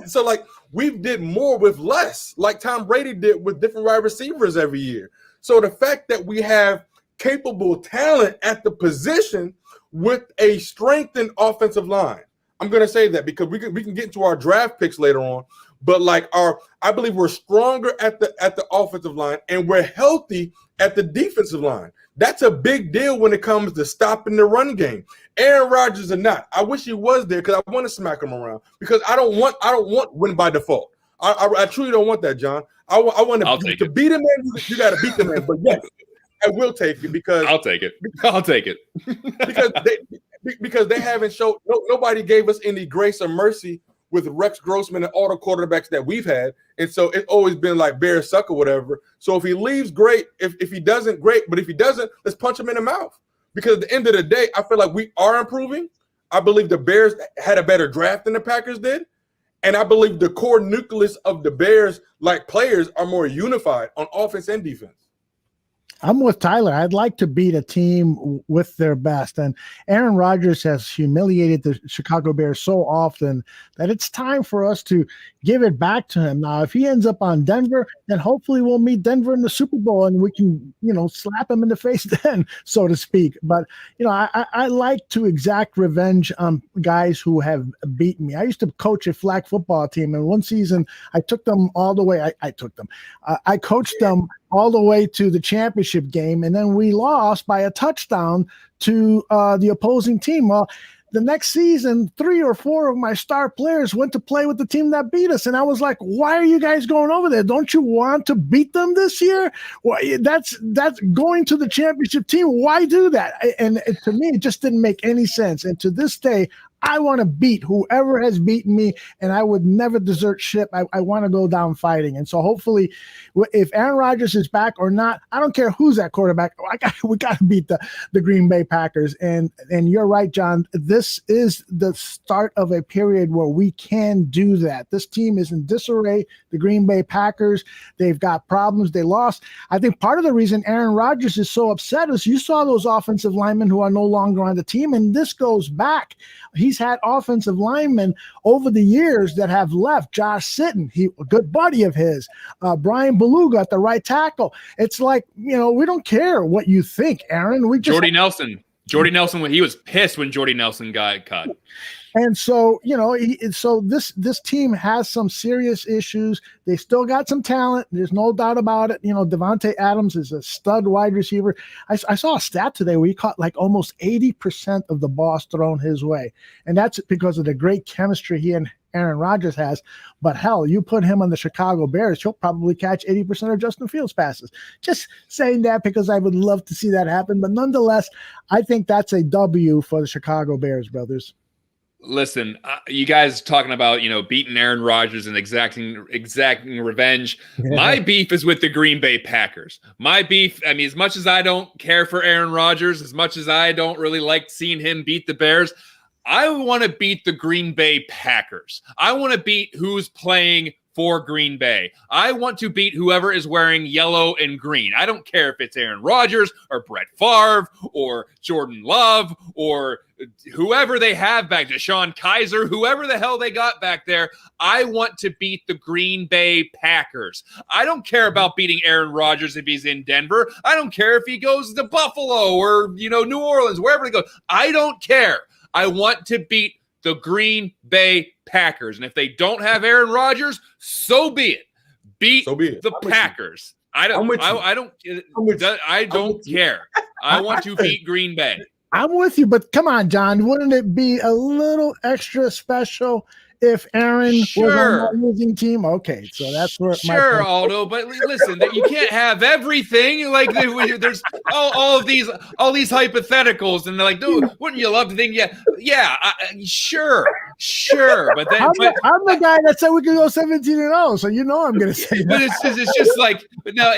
So like, we did more with less, like Tom Brady did with different wide receivers every year. So the fact that we have capable talent at the position with a strengthened offensive line, I'm going to say that because we can get into our draft picks later on, but I believe we're stronger at the offensive line and we're healthy at the defensive line. That's a big deal when it comes to stopping the run game. Aaron Rodgers or not, I wish he was there because I want to smack him around, because I don't want win by default. I truly don't want that, John. I want to beat him, man. You got to beat the man. But yes, I will take it because I'll take it. because they haven't showed. Nobody gave us any grace or mercy with Rex Grossman and all the quarterbacks that we've had. And so it's always been like Bears suck or whatever. So if he leaves, great. If he doesn't, great. But if he doesn't, let's punch him in the mouth. Because at the end of the day, I feel like we are improving. I believe the Bears had a better draft than the Packers did. And I believe the core nucleus of the Bears, like players, are more unified on offense and defense. I'm with Tyler. I'd like to beat a team with their best. And Aaron Rodgers has humiliated the Chicago Bears so often that it's time for us to give it back to him. Now, if he ends up on Denver, then hopefully we'll meet Denver in the Super Bowl and we can, slap him in the face then, so to speak. But, I like to exact revenge on guys who have beaten me. I used to coach a flag football team, and one season I took them all the way. I coached them all the way to the championship game, and then we lost by a touchdown to the opposing team. Well, the next season, 3 or 4 of my star players went to play with the team that beat us, and I was like, why are you guys going over there? Don't you want to beat them this year? Well, that's going to the championship team. Why do that? And to me, it just didn't make any sense. And to this day, I want to beat whoever has beaten me, and I would never desert ship. I want to go down fighting. And so hopefully, if Aaron Rodgers is back or not, I don't care who's at quarterback. We got to beat the Green Bay Packers. And you're right, John. This is the start of a period where we can do that. This team is in disarray. The Green Bay Packers, they've got problems. They lost. I think part of the reason Aaron Rodgers is so upset is you saw those offensive linemen who are no longer on the team, and this goes back. He's had offensive linemen over the years that have left. Josh Sitton, a good buddy of his. Brian Beluga at the right tackle. It's like, we don't care what you think, Aaron. We just Jordy Nelson. Jordy Nelson, he was pissed when Jordy Nelson got cut. And so, so this team has some serious issues. They still got some talent. There's no doubt about it. Devontae Adams is a stud wide receiver. I saw a stat today where he caught like almost 80% of the balls thrown his way. And that's because of the great chemistry he and Aaron Rodgers has. But hell, you put him on the Chicago Bears, he'll probably catch 80% of Justin Fields' passes. Just saying that because I would love to see that happen. But nonetheless, I think that's a W for the Chicago Bears, brothers. Listen, you guys talking about, beating Aaron Rodgers and exacting revenge. My beef is with the Green Bay Packers. My beef, as much as I don't care for Aaron Rodgers, as much as I don't really like seeing him beat the Bears, I want to beat the Green Bay Packers. I want to beat who's playing for Green Bay. I want to beat whoever is wearing yellow and green. I don't care if it's Aaron Rodgers or Brett Favre or Jordan Love or whoever they have back, Deshaun Kaiser, whoever the hell they got back there. I want to beat the Green Bay Packers. I don't care about beating Aaron Rodgers if he's in Denver. I don't care if he goes to Buffalo or, New Orleans, wherever he goes. I don't care. I want to beat the Green Bay Packers. And if they don't have Aaron Rodgers, so be it. Beat the Packers. I don't care. I want to beat Green Bay. I'm with you, but come on, John. Wouldn't it be a little extra special if Aaron was on the losing team? Okay, so that's where sure, Aldo. But listen, you can't have everything. Like there's all these hypotheticals, and they're like, dude, wouldn't you love to think? Sure. But then I'm the guy that said we could go 17-0, so I'm going to say that. But it's just like no.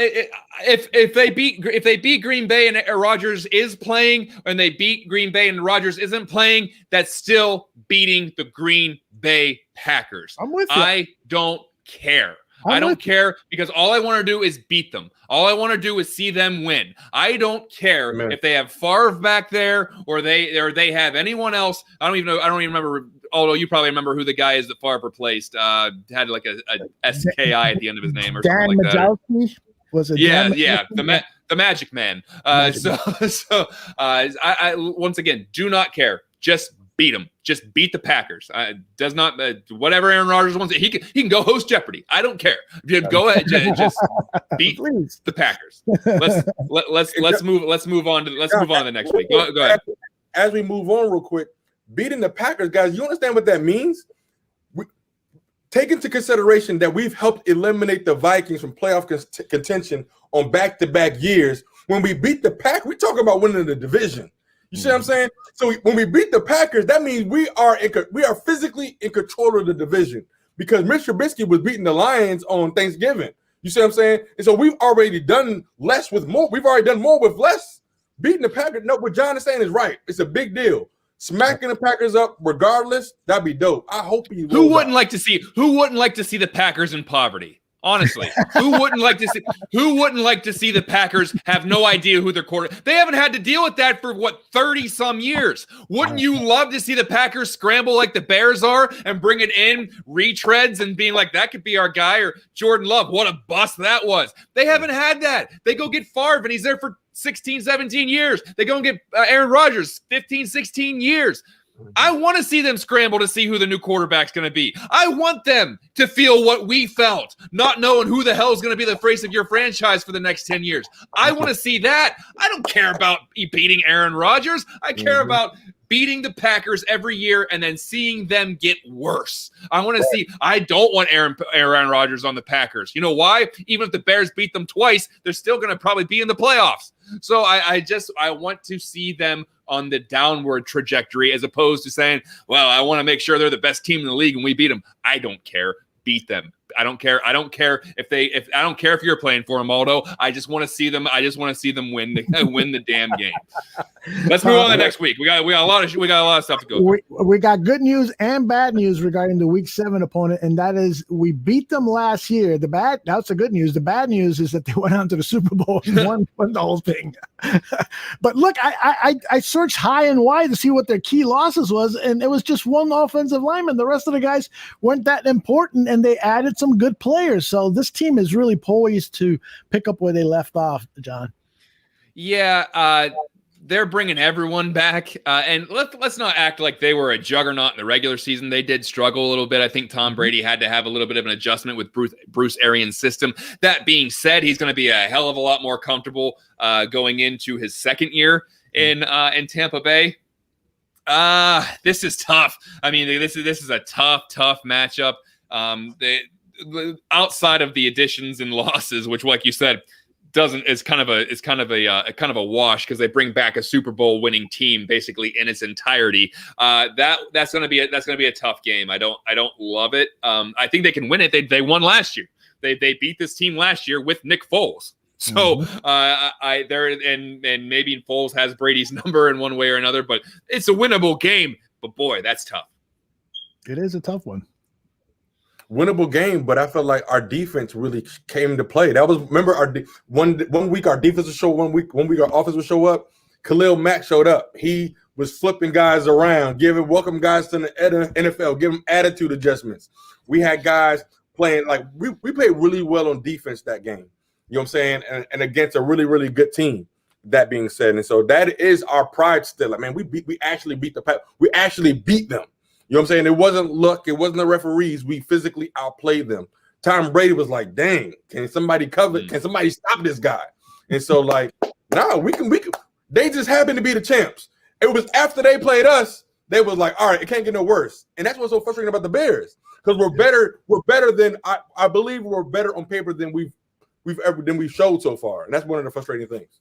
If they beat Green Bay and Rodgers is playing, and they beat Green Bay and Rodgers isn't playing, that's still beating the Green Bay Packers. I'm with you. I don't care. I don't care because all I want to do is beat them. All I want to do is see them win. I don't care if they have Favre back there or they have anyone else. I don't even remember. Although you probably remember who the guy is that Favre replaced. Had like a SKI at the end of his name or something like that. Was it? Yeah. The Magic Man. I once again do not care. Just beat them. Just beat the Packers. Does not whatever Aaron Rodgers wants. He can go host Jeopardy. I don't care. Go ahead. Just beat the Packers. Let's move on to the next week. Go ahead. As we move on real quick, beating the Packers, guys. You understand what that means? Take into consideration that we've helped eliminate the Vikings from playoff contention on back-to-back years. When we beat the Packers, we're talking about winning the division. You see what I'm saying? So when we beat the Packers, that means we are physically in control of the division because Mitch Trubisky was beating the Lions on Thanksgiving. You see what I'm saying? And so we've already done less with more. We've already done more with less. Beating the Packers, no, what John is saying is right. It's a big deal. Smacking the Packers up, regardless, that'd be dope. I hope Who wouldn't like to see the Packers in poverty? Honestly, who wouldn't like to see the Packers have no idea who their quarter? They haven't had to deal with that for 30 some years. Wouldn't you love to see the Packers scramble like the Bears are and bring it in retreads and being like, that could be our guy, or Jordan Love? What a bust that was. They haven't had that. They go get Favre and he's there for 16, 17 years. They go and get Aaron Rodgers 15, 16 years. I want to see them scramble to see who the new quarterback's going to be. I want them to feel what we felt, not knowing who the hell is going to be the face of your franchise for the next 10 years. I want to see that. I don't care about beating Aaron Rodgers. I care about beating the Packers every year and then seeing them get worse. I want to see. I don't want Aaron Rodgers on the Packers. You know why? Even if the Bears beat them twice, they're still going to probably be in the playoffs. So I want to see them on the downward trajectory as opposed to saying, well, I want to make sure they're the best team in the league and we beat them. I don't care. Beat them. I don't care. I don't care if you're playing for them, Aldo. I just want to see them. I just want to see them win the damn game. Let's move on to next week. We got a lot of stuff to go through. We got good news and bad news regarding the Week 7 opponent, and that is we beat them last year. That's the good news. The bad news is that they went on to the Super Bowl and won the whole thing. But look, I searched high and wide to see what their key losses was, and it was just one offensive lineman. The rest of the guys weren't that important, and they added some good players. So this team is really poised to pick up where they left off, John. Yeah, they're bringing everyone back, and let's not act like they were a juggernaut in the regular season. They did struggle a little bit. I think Tom Brady had to have a little bit of an adjustment with Bruce Arians' system. That being said, he's going to be a hell of a lot more comfortable going into his second year in Tampa Bay. This is tough. I mean, this is a tough matchup. Outside of the additions and losses, which, like you said, is kind of a wash because they bring back a Super Bowl winning team basically in its entirety. That's gonna be a tough game. I don't love it. I think they can win it. They won last year. They beat this team last year with Nick Foles. So and maybe Foles has Brady's number in one way or another, but it's a winnable game. But boy, that's tough. It is a tough one. Winnable game, but I felt like our defense really came to play. That was, remember, our one week our defense would show, one week our offense would show up. Khalil Mack showed up. He was flipping guys around, welcome guys to the NFL, giving attitude adjustments. We had guys playing like we played really well on defense that game. You know what I'm saying? And against a really, really good team. That being said, and so that is our pride still. I mean, we actually beat them. You know what I'm saying? It wasn't luck. It wasn't the referees. We physically outplayed them. Tom Brady was like, dang, can somebody cover? Can somebody stop this guy? And so, like, we can. They just happened to be the champs. It was after they played us, they was like, all right, it can't get no worse. And that's what's so frustrating about the Bears. Because we're better than I believe we're better on paper than we've showed so far. And that's one of the frustrating things.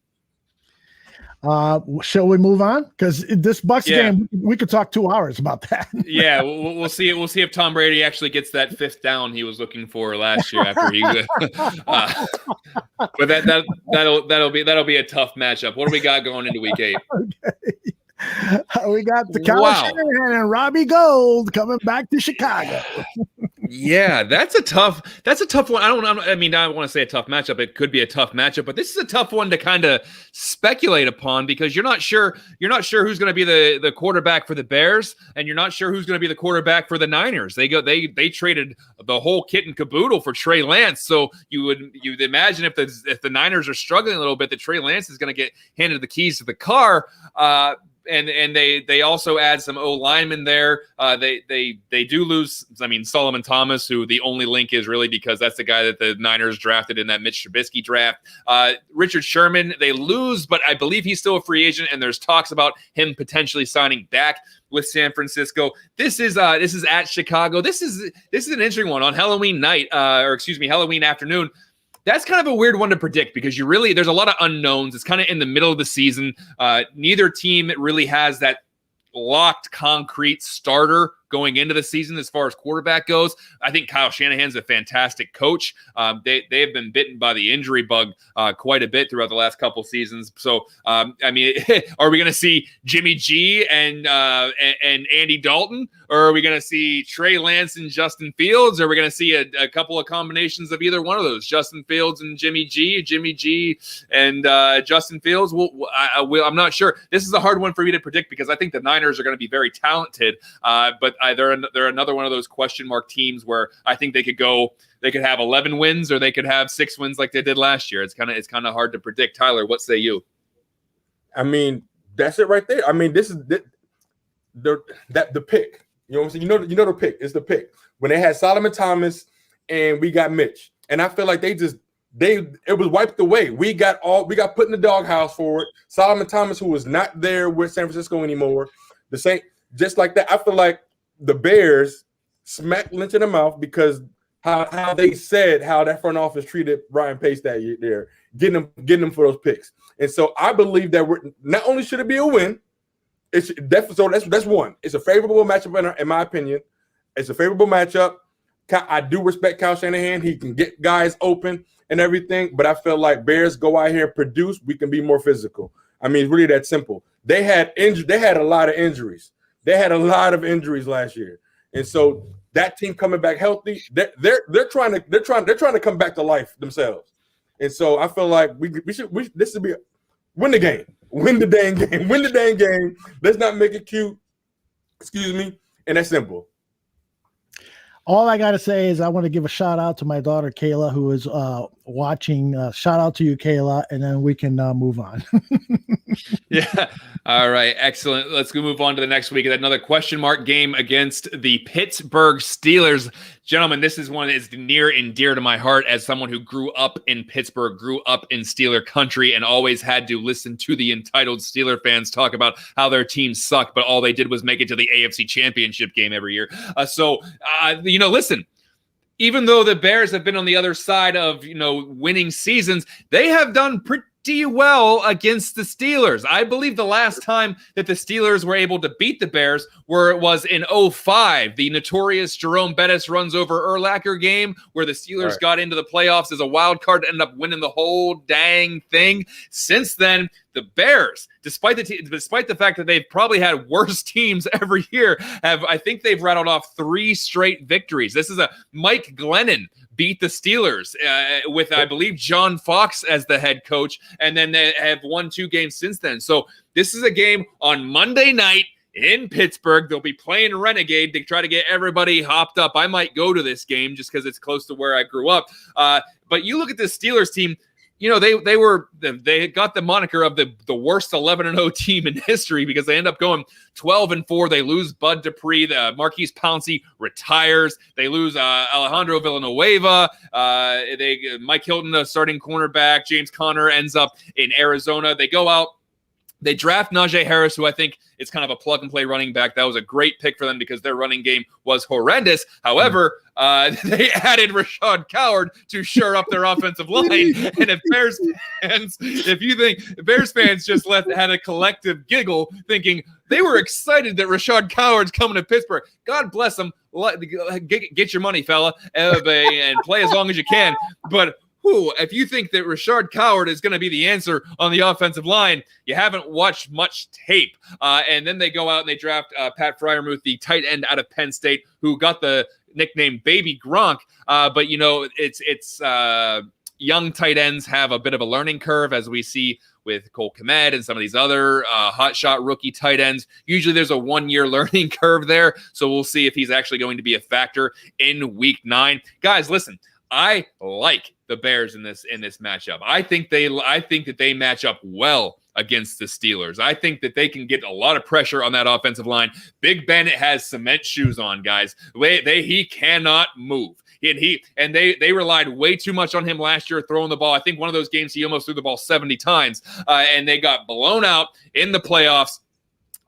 Shall we move on? Because this Bucs game, we could talk 2 hours about that. Yeah, we'll see. We'll see if Tom Brady actually gets that fifth down he was looking for last year after he. But that'll be a tough matchup. What do we got going into Week 8? Okay. We got the Kyle Shanahan and Robbie Gould coming back to Chicago. Yeah, that's a tough one. I don't want to say a tough matchup. It could be a tough matchup, but this is a tough one to kind of speculate upon because you're not sure who's going to be the quarterback for the Bears, and you're not sure who's going to be the quarterback for the Niners. They traded the whole kit and caboodle for Trey Lance, so you'd imagine if the Niners are struggling a little bit, that Trey Lance is going to get handed the keys to the car. And they also add some O linemen there. They do lose. I mean, Solomon Thomas, who the only link is really because that's the guy that the Niners drafted in that Mitch Trubisky draft. Richard Sherman, they lose, but I believe he's still a free agent, and there's talks about him potentially signing back with San Francisco. This is at Chicago. This is an interesting one on Halloween night, Halloween afternoon. That's kind of a weird one to predict because there's a lot of unknowns. It's kind of in the middle of the season. Neither team really has that locked concrete starter going into the season as far as quarterback goes. I think Kyle Shanahan's a fantastic coach. They have been bitten by the injury bug quite a bit throughout the last couple seasons. So, are we going to see Jimmy G and Andy Dalton, or are we going to see Trey Lance and Justin Fields? Or are we going to see a couple of combinations of either one of those, Justin Fields and Jimmy G and Justin Fields? I'm not sure. This is a hard one for me to predict because I think the Niners are going to be very talented, but they're another one of those question mark teams where I think they could have 11 wins or they could have 6 wins like they did last year. It's kind of hard to predict. Tyler, what say you? I mean, that's it right there. I mean, this is the pick. You know what I'm saying? You know the pick. It's the pick. When they had Solomon Thomas and we got Mitch. And I feel like it was wiped away. We got put in the doghouse for it. Solomon Thomas, who was not there with San Francisco anymore. The same, just like that. I feel like the Bears smacked Lynch in the mouth because how they said how that front office treated Ryan Pace that year there, getting them for those picks. And so I believe that not only should it be a win, it's definitely, so that's one. It's a favorable matchup in my opinion. It's a favorable matchup. I do respect Kyle Shanahan. He can get guys open and everything, but I feel like Bears go out here and produce. We can be more physical. I mean, it's really that simple. They had a lot of injuries. They had a lot of injuries last year, and so that team coming back healthy, they're trying to come back to life themselves. And so I feel like this should be win the game, win the dang game. Let's not make it cute. Excuse me, and that's simple. All I got to say is I want to give a shout out to my daughter, Kayla, who is watching. Shout out to you, Kayla, and then we can move on. Yeah. All right. Excellent. Let's go move on to the next week. Another question mark game against the Pittsburgh Steelers. Gentlemen, this is one that is near and dear to my heart as someone who grew up in Pittsburgh, grew up in Steeler country, and always had to listen to the entitled Steeler fans talk about how their team sucked, but all they did was make it to the AFC Championship game every year. Listen, even though the Bears have been on the other side of, winning seasons, they have done pretty well against the Steelers. I believe the last time that the Steelers were able to beat the Bears was in 2005, the notorious Jerome Bettis runs over Urlacher game, where the Steelers got into the playoffs as a wild card, ended up winning the whole dang thing. Since then, the Bears, despite the fact that they've probably had worse teams every year, I think they've rattled off 3 straight victories. This is a Mike Glennon beat the Steelers with, I believe, John Fox as the head coach, and then they have won 2 games since then. So this is a game on Monday night in Pittsburgh. They'll be playing Renegade to try to get everybody hopped up. I might go to this game just because it's close to where I grew up. But you look at this Steelers team, they got the moniker of the worst 11-0 team in history because they end up going 12-4. They lose Bud Dupree. Marquise Pouncey retires. They lose Alejandro Villanueva. Mike Hilton, the starting cornerback. James Conner ends up in Arizona. They go out. They draft Najee Harris, who I think is kind of a plug-and-play running back. That was a great pick for them because their running game was horrendous. However, they added Rashad Coward to shore up their offensive line. And if you think Bears fans just had a collective giggle thinking they were excited that Rashad Coward's coming to Pittsburgh. God bless them. Get your money, fella, and play as long as you can. But if you think that Rashad Coward is going to be the answer on the offensive line, you haven't watched much tape. And then they go out and they draft Pat Freiermuth, the tight end out of Penn State, who got the nickname Baby Gronk. But it's young tight ends have a bit of a learning curve, as we see with Cole Kmet and some of these other hotshot rookie tight ends. Usually there's a 1-year learning curve there. So we'll see if he's actually going to be a factor in week 9. Guys, listen, I like the Bears in this matchup. I think that they match up well against the Steelers. I think that they can get a lot of pressure on that offensive line. Big Ben has cement shoes on, guys. He cannot move. And they relied way too much on him last year throwing the ball. I think one of those games he almost threw the ball 70 times, and they got blown out in the playoffs.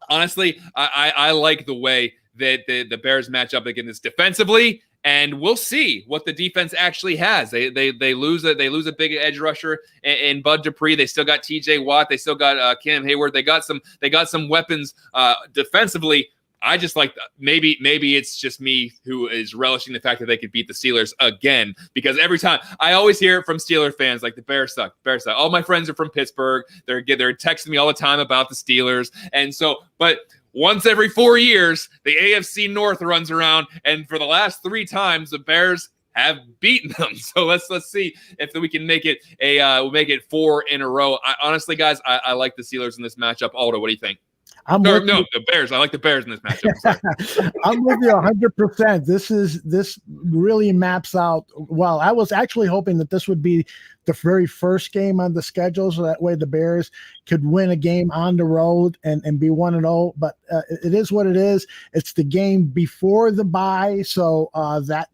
Honestly, I like the way that the Bears match up against this defensively. And we'll see what the defense actually has. They lose a big edge rusher in Bud Dupree. They still got T.J. Watt. They still got Cam Hayward. They got some weapons defensively. I just like maybe it's just me who is relishing the fact that they could beat the Steelers again, because every time I always hear it from Steeler fans like the Bears suck. All my friends are from Pittsburgh. They're texting me all the time about the Steelers, and so but. Once every 4 years, the AFC North runs around, and for the last 3 times, the Bears have beaten them. So let's see if we can make it we'll make it 4 in a row. Honestly, guys, I like the Steelers in this matchup. Aldo, what do you think? The Bears. I like the Bears in this matchup. I'm with you 100%. This really maps out well. I was actually hoping that this would be the very first game on the schedule, so that way the Bears could win a game on the road and be 1-0. But it is what it is. It's the game before the bye, so that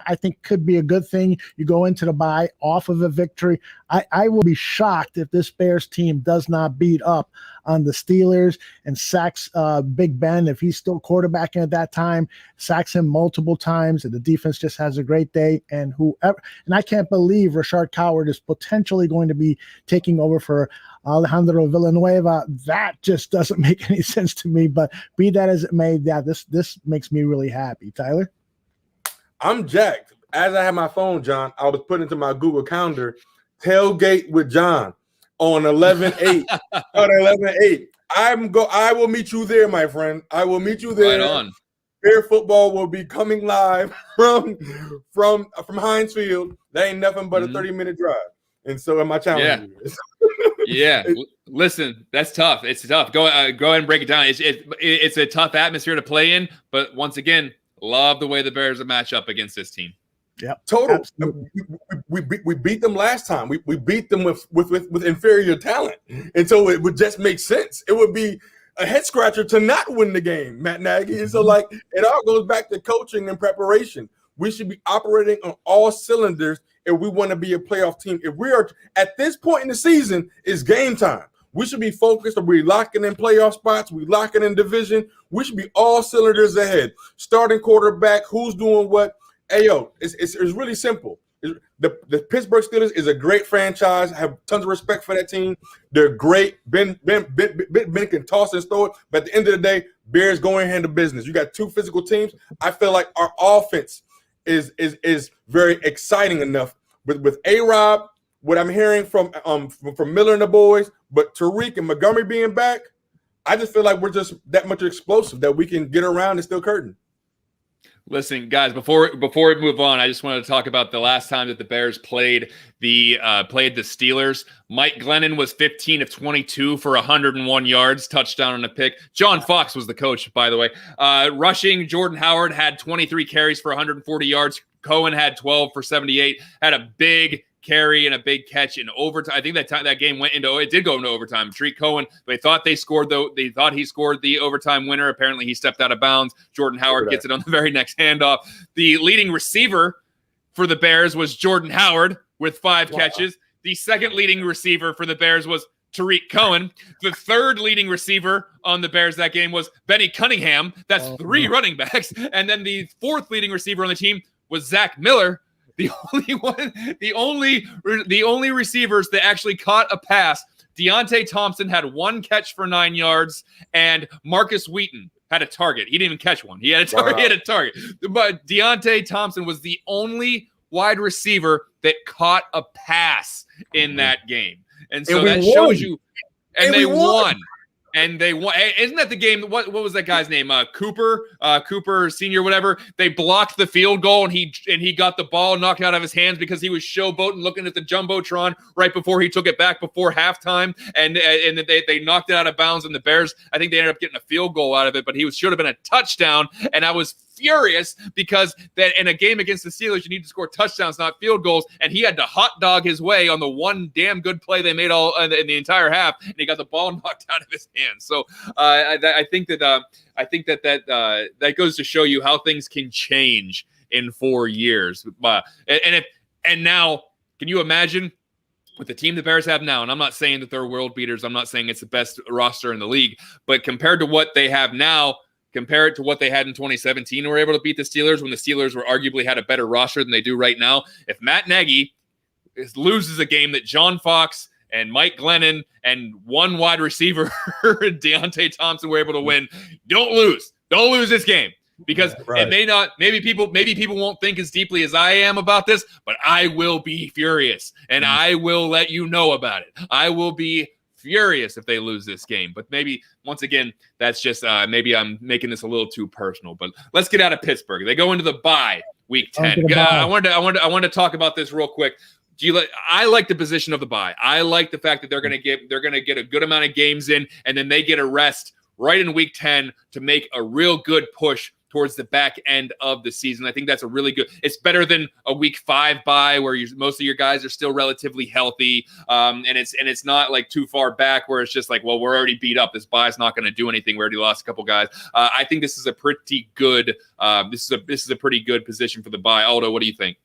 I think could be a good thing. You go into the bye off of a victory. I will be shocked if this Bears team does not beat up on the Steelers and sacks Big Ben, if he's still quarterbacking at that time, sacks him multiple times, and the defense just has a great day. And I can't believe Rashad Coward is potentially going to be taking over for Alejandro Villanueva. That just doesn't make any sense to me. But be that as it may, this makes me really happy. Tyler? I'm jacked. As I had my phone, John, I was putting into my Google Calendar, tailgate with John on 11/8. On 11/8. I will meet you there, my friend. I will meet you there. Right on. Bear football will be coming live from Heinz Field. That ain't nothing but a 30-minute drive. And so am I challenging you. Yeah. Listen, that's tough. It's tough. Go ahead and break it down. It's a tough atmosphere to play in, but once again, love the way the Bears match up against this team. Yep. Total. Absolutely. We beat them last time. We beat them with inferior talent, and so it would just make sense. It would be a head scratcher to not win the game, Matt Nagy. And so, like, it all goes back to coaching and preparation. We should be operating on all cylinders if we want to be a playoff team. If we are at this point in the season, it's game time. We should be focused. Are we locking in playoff spots? We locking in division. We should be all cylinders ahead. Starting quarterback, who's doing what? Hey, yo, it's really simple. The Pittsburgh Steelers is a great franchise. I have tons of respect for that team. They're great. Ben can toss and throw it, but at the end of the day, Bears go and handle business. You got two physical teams. I feel like our offense is very exciting enough with A-Rob. What I'm hearing from Miller and the boys, but Tariq and Montgomery being back, I just feel like we're just that much explosive that we can get around and still curtain. Listen, guys, before we move on, I just wanted to talk about the last time that the Bears played the Steelers. Mike Glennon was 15 of 22 for 101 yards, touchdown and a pick. John Fox was the coach, by the way. Rushing, Jordan Howard had 23 carries for 140 yards. Cohen had 12 for 78, had a big carry and a big catch in overtime. I think that game did go into overtime. Tariq Cohen, they thought he scored the overtime winner. Apparently he stepped out of bounds. Jordan Howard gets it on the very next handoff. The leading receiver for the Bears was Jordan Howard with 5 catches. The second leading receiver for the Bears was Tariq Cohen. The third leading receiver on the Bears that game was Benny Cunningham. That's 3 running backs. And then the fourth leading receiver on the team was Zach Miller. The only receivers that actually caught a pass. Deontay Thompson had 1 catch for 9 yards, and Marcus Wheaton had a target. He didn't even catch one. He had a target. Wow. He had a target. But Deontay Thompson was the only wide receiver that caught a pass in that game, and so that shows you. And they won. And they won. Isn't that the game? What was that guy's name? Cooper Senior, whatever. They blocked the field goal, and he got the ball knocked out of his hands because he was showboating, looking at the jumbotron right before he took it back before halftime, and they knocked it out of bounds. And the Bears, I think they ended up getting a field goal out of it, but should have been a touchdown. And I was furious because that in a game against the Steelers, you need to score touchdowns, not field goals. And he had to hot dog his way on the one damn good play they made all in the entire half, and he got the ball knocked out of his hands. So I think that goes to show you how things can change in 4 years. And now, can you imagine with the team the Bears have now? And I'm not saying that they're world beaters. I'm not saying it's the best roster in the league, but compared to what they have now, compare it to what they had in 2017, and were able to beat the Steelers when the Steelers were arguably had a better roster than they do right now. If Matt Nagy loses a game that John Fox and Mike Glennon and 1 wide receiver, Deontay Thompson, were able to win, don't lose this game, because it may not. Maybe people won't think as deeply as I am about this, but I will be furious, and I will let you know about it. I will be furious if they lose this game. But maybe, once again, that's just maybe I'm making this a little too personal. But let's get out of Pittsburgh. They go into the bye week 10. I wanted to talk about this real quick. I like the position of the bye. I like the fact that they're going to get a good amount of games in, and then they get a rest right in week 10 to make a real good push towards the back end of the season. I think that's a really good. It's better than a week 5 bye where most of your guys are still relatively healthy, and it's not like too far back where it's just like, well, we're already beat up. This bye is not going to do anything. We already lost a couple guys. I think this is a pretty good. This is a pretty good position for the bye. Aldo, what do you think?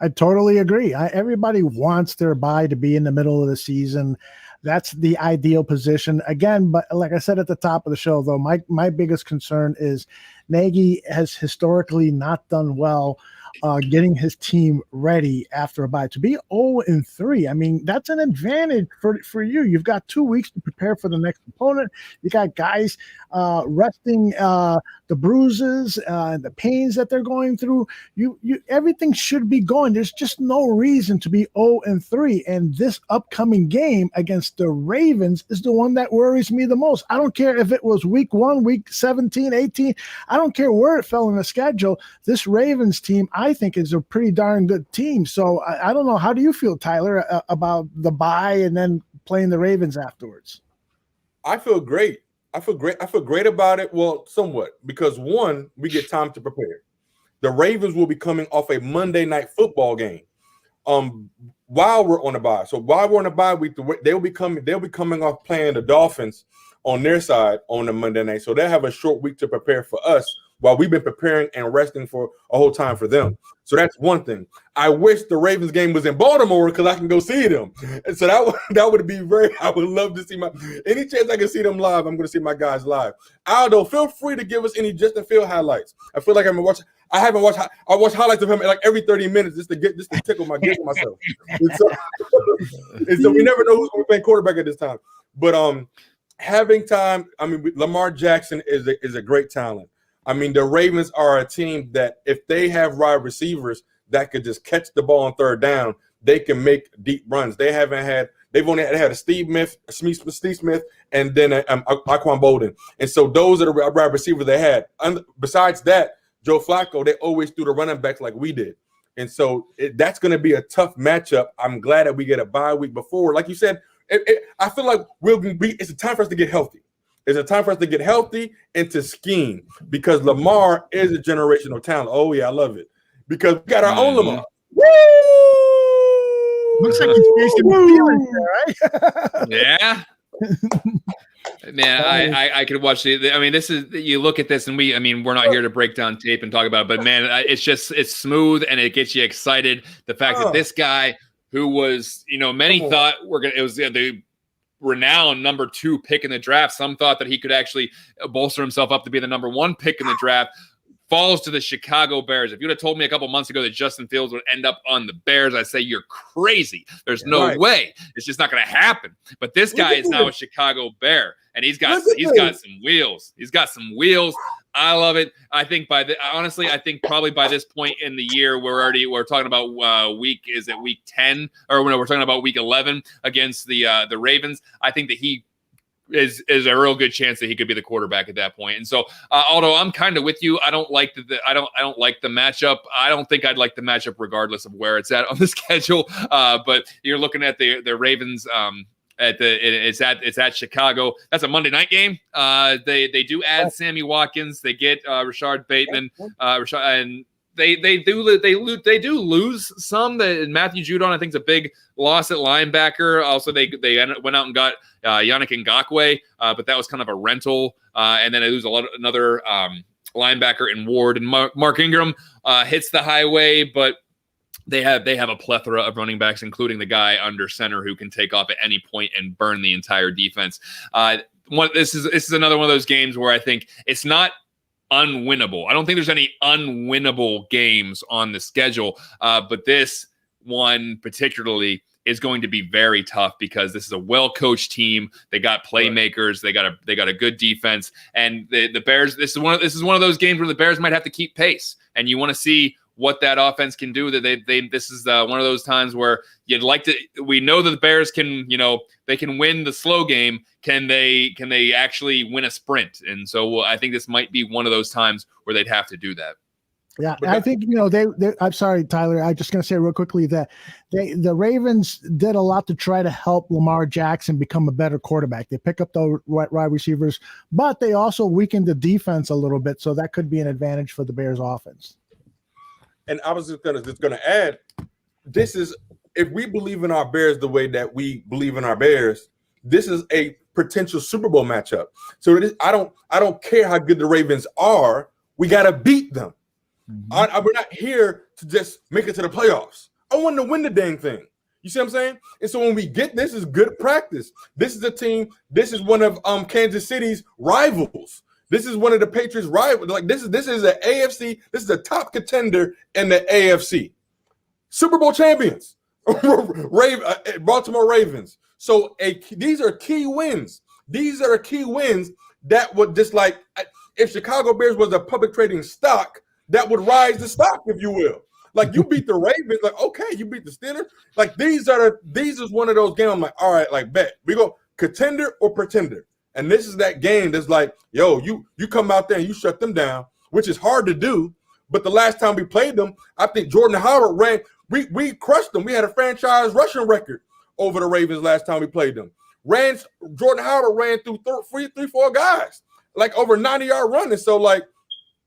I totally agree. Everybody wants their bye to be in the middle of the season. That's the ideal position. Again, but like I said at the top of the show, though, my biggest concern is Nagy has historically not done well getting his team ready after a bye. To be 0-3, I mean, that's an advantage for you. You've got 2 weeks to prepare for the next opponent. You got guys resting the bruises, the pains that they're going through. You everything should be going. There's just no reason to be 0-3. And this upcoming game against the Ravens is the one that worries me the most. I don't care if it was week 1, week 17, 18. I don't care where it fell in the schedule. This Ravens team, I think, is a pretty darn good team. So I don't know. How do you feel, Tyler, about the bye and then playing the Ravens afterwards? I feel great. I feel great about it. Well, somewhat, because 1, we get time to prepare. the Ravens will be coming off a Monday night football game. While we're on the bye. So while we're on the bye week, they'll be coming off playing the Dolphins on their side on the Monday night. So they'll have a short week to prepare for us while we've been preparing and resting for a whole time for them. So that's one thing. I wish the Ravens game was in Baltimore because I can go see them. And so that would be I would love to see any chance I can see them live. I'm going to see my guys live. Aldo, feel free to give us any Justin Field highlights. I feel like I haven't watched. I watch highlights of him like every 30 minutes just to tickle myself. And so we never know who's going to play quarterback at this time. But having time. I mean, Lamar Jackson is a great talent. I mean, the Ravens are a team that if they have wide receivers that could just catch the ball on third down, they can make deep runs. They've only had a Steve Smith, and then Aquan Bolden. And so those are the wide receivers they had. Besides that, Joe Flacco, they always threw the running backs like we did. And so that's going to be a tough matchup. I'm glad that we get a bye week before. Like you said, I feel like it's a time for us to get healthy. It's a time for us to get healthy and to scheme because Lamar is a generational talent. Oh, yeah, I love it. Because we got our own Lamar. Woo! Looks like he's facing the feelings there, right? Yeah. Man, I could watch it. I mean, you look at this and we're not here to break down tape and talk about it, but man, it's smooth and it gets you excited. The fact that this guy who was, many thought it was the renowned number 2 pick in the draft. Some thought that he could actually bolster himself up to be the number 1 pick in the draft. Falls to the Chicago Bears. If you'd have told me a couple months ago that Justin Fields would end up on the Bears, I'd say you're crazy. There's no way. It's just not going to happen. But this guy is now a Chicago Bear, and he's got some wheels. He's got some wheels. I love it. I think probably by this point in the year, we're talking about week 10 or we're talking about week 11 against the Ravens. I think that he is a real good chance that he could be the quarterback at that point. And so, although I'm kind of with you, I don't like I don't like the matchup. I don't think I'd like the matchup regardless of where it's at on the schedule. But you're looking at the Ravens. It's at Chicago. That's a Monday night game. They do add Sammy Watkins. They get Rashard Bateman. And they do lose some. Matthew Judon, I think, is a big loss at linebacker. Also, they went out and got Yannick Ngakoue, but that was kind of a rental. And then they lose another linebacker in Ward, and Mark Ingram hits the highway, but they have a plethora of running backs, including the guy under center who can take off at any point and burn the entire defense. This is another one of those games where I think it's not unwinnable. I don't think there's any unwinnable games on the schedule, but this one particularly is going to be very tough because this is a well-coached team. They got playmakers. They got a good defense, and the Bears. This is one of those games where the Bears might have to keep pace, and you want to see what that offense can do. That this is one of those times where you'd like to. We know that the Bears can, they can win the slow game. Can they actually win a sprint? And so I think this might be one of those times where they'd have to do that. Yeah, I think I'm sorry, Tyler. I'm just going to say real quickly that the Ravens did a lot to try to help Lamar Jackson become a better quarterback. They pick up the wide receivers, but they also weakened the defense a little bit, so that could be an advantage for the Bears' offense. And I was just gonna add, this is if we believe in our Bears the way that we believe in our Bears, this is a potential Super Bowl matchup. So I don't care how good the Ravens are. We got to beat them. Mm-hmm. We're not here to just make it to the playoffs. I want to win the dang thing. You see what I'm saying? And so when we get this is good practice. This is a team. This is one of Kansas City's rivals. This is one of the Patriots' rivals. Like this is an AFC. This is a top contender in the AFC. Super Bowl champions, Baltimore Ravens. So these are key wins. These are key wins that would just like if Chicago Bears was a public trading stock, that would rise the stock, if you will. Like you beat the Ravens, like okay, you beat the Steelers. Like these is one of those games. I'm like, all right, like bet we go contender or pretender. And this is that game that's like, yo, you come out there and you shut them down, which is hard to do. But the last time we played them, I think Jordan Howard ran. We crushed them. We had a franchise rushing record over the Ravens last time we played them. Jordan Howard ran through three, four guys, like over 90-yard run. And so, like,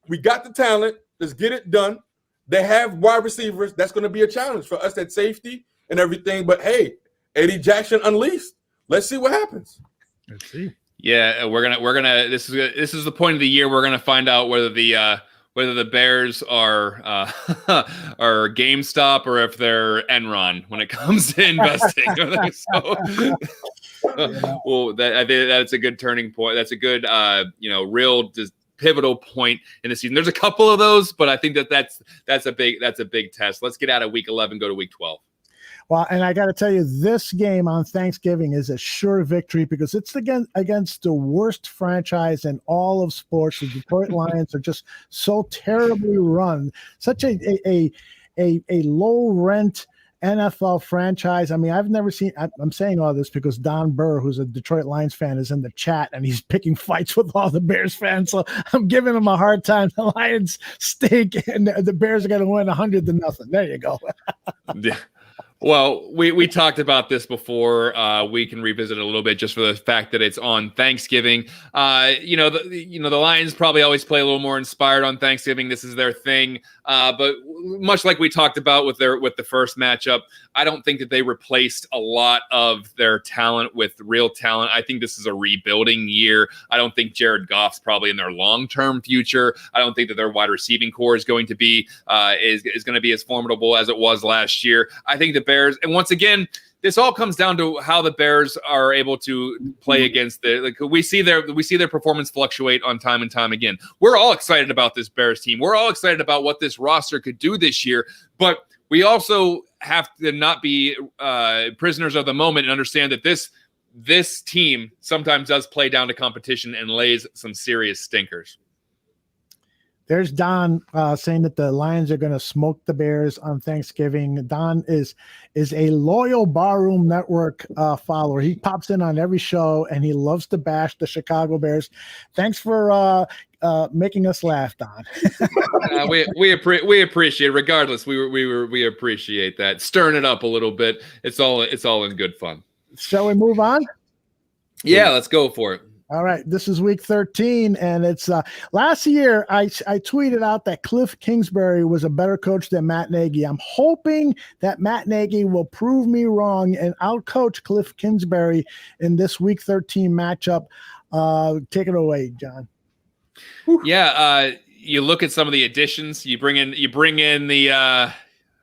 we got the talent. Let's get it done. they have wide receivers. That's going to be a challenge for us at safety and everything. But hey, Eddie Jackson unleashed. Let's see what happens. Let's see. Yeah, we're gonna. This is the point of the year we're gonna find out whether the Bears are are GameStop or if they're Enron when it comes to investing. Well, I think that's a good turning point. That's a good real pivotal point in the season. There's a couple of those, but I think that's a big test. Let's get out of week 11, go to week 12. Well, and I got to tell you, this game on Thanksgiving is a sure victory because it's against the worst franchise in all of sports. The Detroit Lions are just so terribly run, such a low rent NFL franchise. I mean, I've never seen. I'm saying all this because Don Burr, who's a Detroit Lions fan, is in the chat and he's picking fights with all the Bears fans. So I'm giving him a hard time. The Lions stink, and the Bears are going to win 100-0. There you go. Yeah. Well, we talked about this before. We can revisit it a little bit just for the fact that it's on Thanksgiving. The Lions probably always play a little more inspired on Thanksgiving. This is their thing. But much like we talked about with the first matchup, I don't think that they replaced a lot of their talent with real talent. I think this is a rebuilding year. I don't think Jared Goff's probably in their long-term future. I don't think that their wide receiving core is going to be is going to be as formidable as it was last year. I think the Bears, and once again, this all comes down to how the Bears are able to play against we see their performance fluctuate on time and time again. We're all excited about this Bears team. We're all excited about what this roster could do this year, but we also have to not be prisoners of the moment and understand that this team sometimes does play down to competition and lays some serious stinkers. There's Don saying that the Lions are going to smoke the Bears on Thanksgiving. Don is a loyal Barroom Network follower. He pops in on every show, and he loves to bash the Chicago Bears. Thanks for making us laugh, Don. We appreciate it. Regardless, we appreciate that. Stirring it up a little bit. It's all in good fun. Shall we move on? Yeah, let's go for it. All right, this is week 13, and it's last year I tweeted out that Cliff Kingsbury was a better coach than Matt Nagy. I'm hoping that Matt Nagy will prove me wrong and outcoach Cliff Kingsbury in this week 13 matchup. Take it away, John. Yeah, you look at some of the additions. You bring in the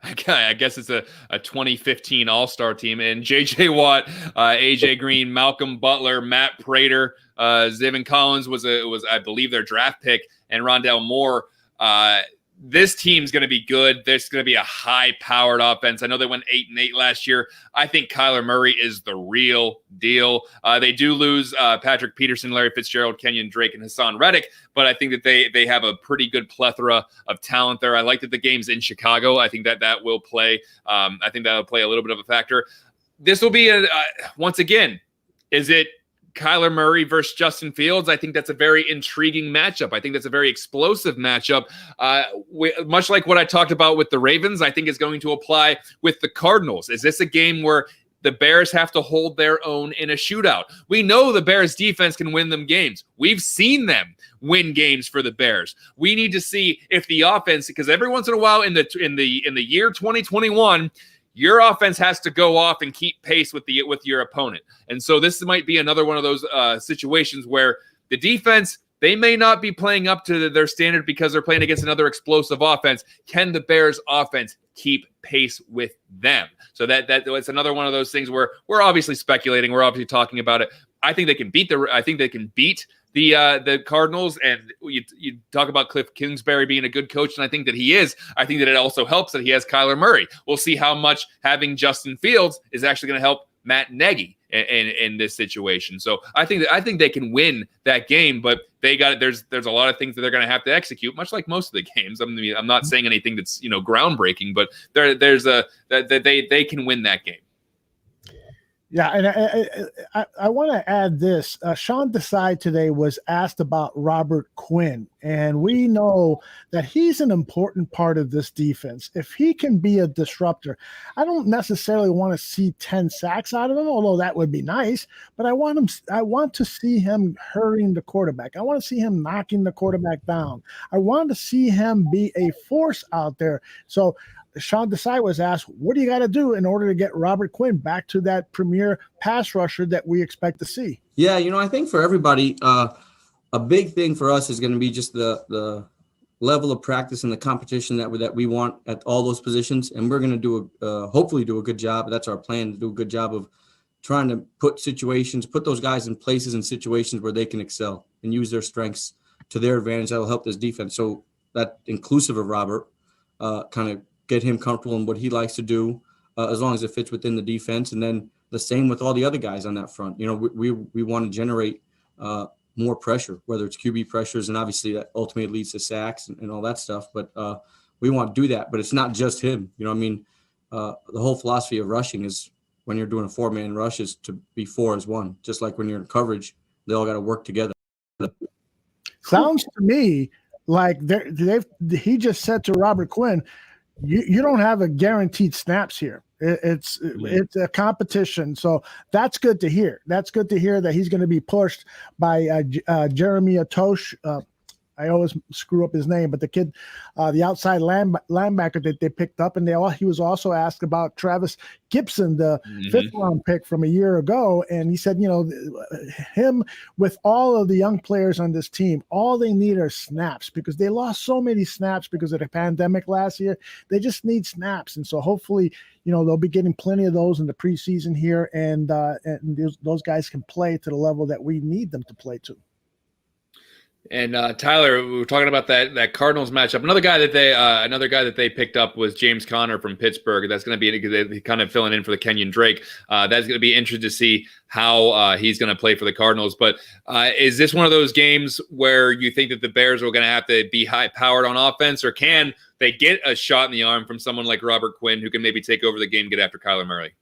I guess it's a 2015 All-Star team, and J.J. Watt, A.J. Green, Malcolm Butler, Matt Prater, Zayvon Collins was I believe their draft pick, and Rondale Moore. This team's going to be good. There's going to be a high-powered offense. I know they went 8-8 last year. I think Kyler Murray is the real deal. They do lose Patrick Peterson, Larry Fitzgerald, Kenyon Drake, and Hassan Reddick, but I think that they have a pretty good plethora of talent there. I like that the game's in Chicago. I think that will play. I think that will play a little bit of a factor. This will be once again. Is it Kyler Murray versus Justin Fields? I think that's a very intriguing matchup. I think that's a very explosive matchup. Much like what I talked about with the Ravens, I think is going to apply with the Cardinals. Is this a game where the Bears have to hold their own in a shootout? We know the Bears defense can win them games. We've seen them win games for the Bears. We need to see if the offense, because every once in a while in the year 2021, your offense has to go off and keep pace with your opponent. And so this might be another one of those situations where the defense, they may not be playing up to their standard because they're playing against another explosive offense. Can the Bears offense keep pace with them? So it's another one of those things where we're obviously speculating. We're obviously talking about it. I think they can beat the Cardinals, and you talk about Cliff Kingsbury being a good coach, and I think that he is. I think that it also helps that he has Kyler Murray. We'll see how much having Justin Fields is actually going to help Matt Nagy in this situation. So I think they can win that game, but there's a lot of things that they're going to have to execute, much like most of the games. I mean, I'm not saying anything that's groundbreaking, but they can win that game. Yeah, and I want to add this. Sean Desai today was asked about Robert Quinn, and we know that he's an important part of this defense. If he can be a disruptor, I don't necessarily want to see 10 sacks out of him, although that would be nice. But I want to see him hurrying the quarterback. I want to see him knocking the quarterback down. I want to see him be a force out there. So Sean Desai was asked, what do you got to do in order to get Robert Quinn back to that premier pass rusher that we expect to see? Yeah, I think for everybody, a big thing for us is going to be just the level of practice and the competition that we want at all those positions. And we're going to hopefully do a good job. That's our plan, to do a good job of trying to put those guys in places and situations where they can excel and use their strengths to their advantage. That will help this defense. So that inclusive of Robert, kind of get him comfortable in what he likes to do, as long as it fits within the defense. And then the same with all the other guys on that front. We want to generate more pressure, whether it's QB pressures, and obviously that ultimately leads to sacks and all that stuff. But we want to do that. But it's not just him. The whole philosophy of rushing is, when you're doing a 4-man rush, is to be 4 as 1. Just like when you're in coverage, they all got to work together. Sounds to me like he just said to Robert Quinn, you don't have a guaranteed snaps here. It's a competition. So that's good to hear. That's good to hear that he's going to be pushed by Jeremy Atosh. I always screw up his name, but the kid, the outside linebacker that they picked up, and he was also asked about Travis Gibson, the 5th round pick from a year ago, and he said, him with all of the young players on this team, all they need are snaps, because they lost so many snaps because of the pandemic last year. They just need snaps, and so hopefully, they'll be getting plenty of those in the preseason here, and those guys can play to the level that we need them to play to. And Tyler, we were talking about that Cardinals matchup. Another guy that they picked up was James Conner from Pittsburgh. That's going to be kind of filling in for the Kenyon Drake. That's going to be interesting to see how he's going to play for the Cardinals. But is this one of those games where you think that the Bears are going to have to be high-powered on offense, or can they get a shot in the arm from someone like Robert Quinn, who can maybe take over the game, get after Kyler Murray?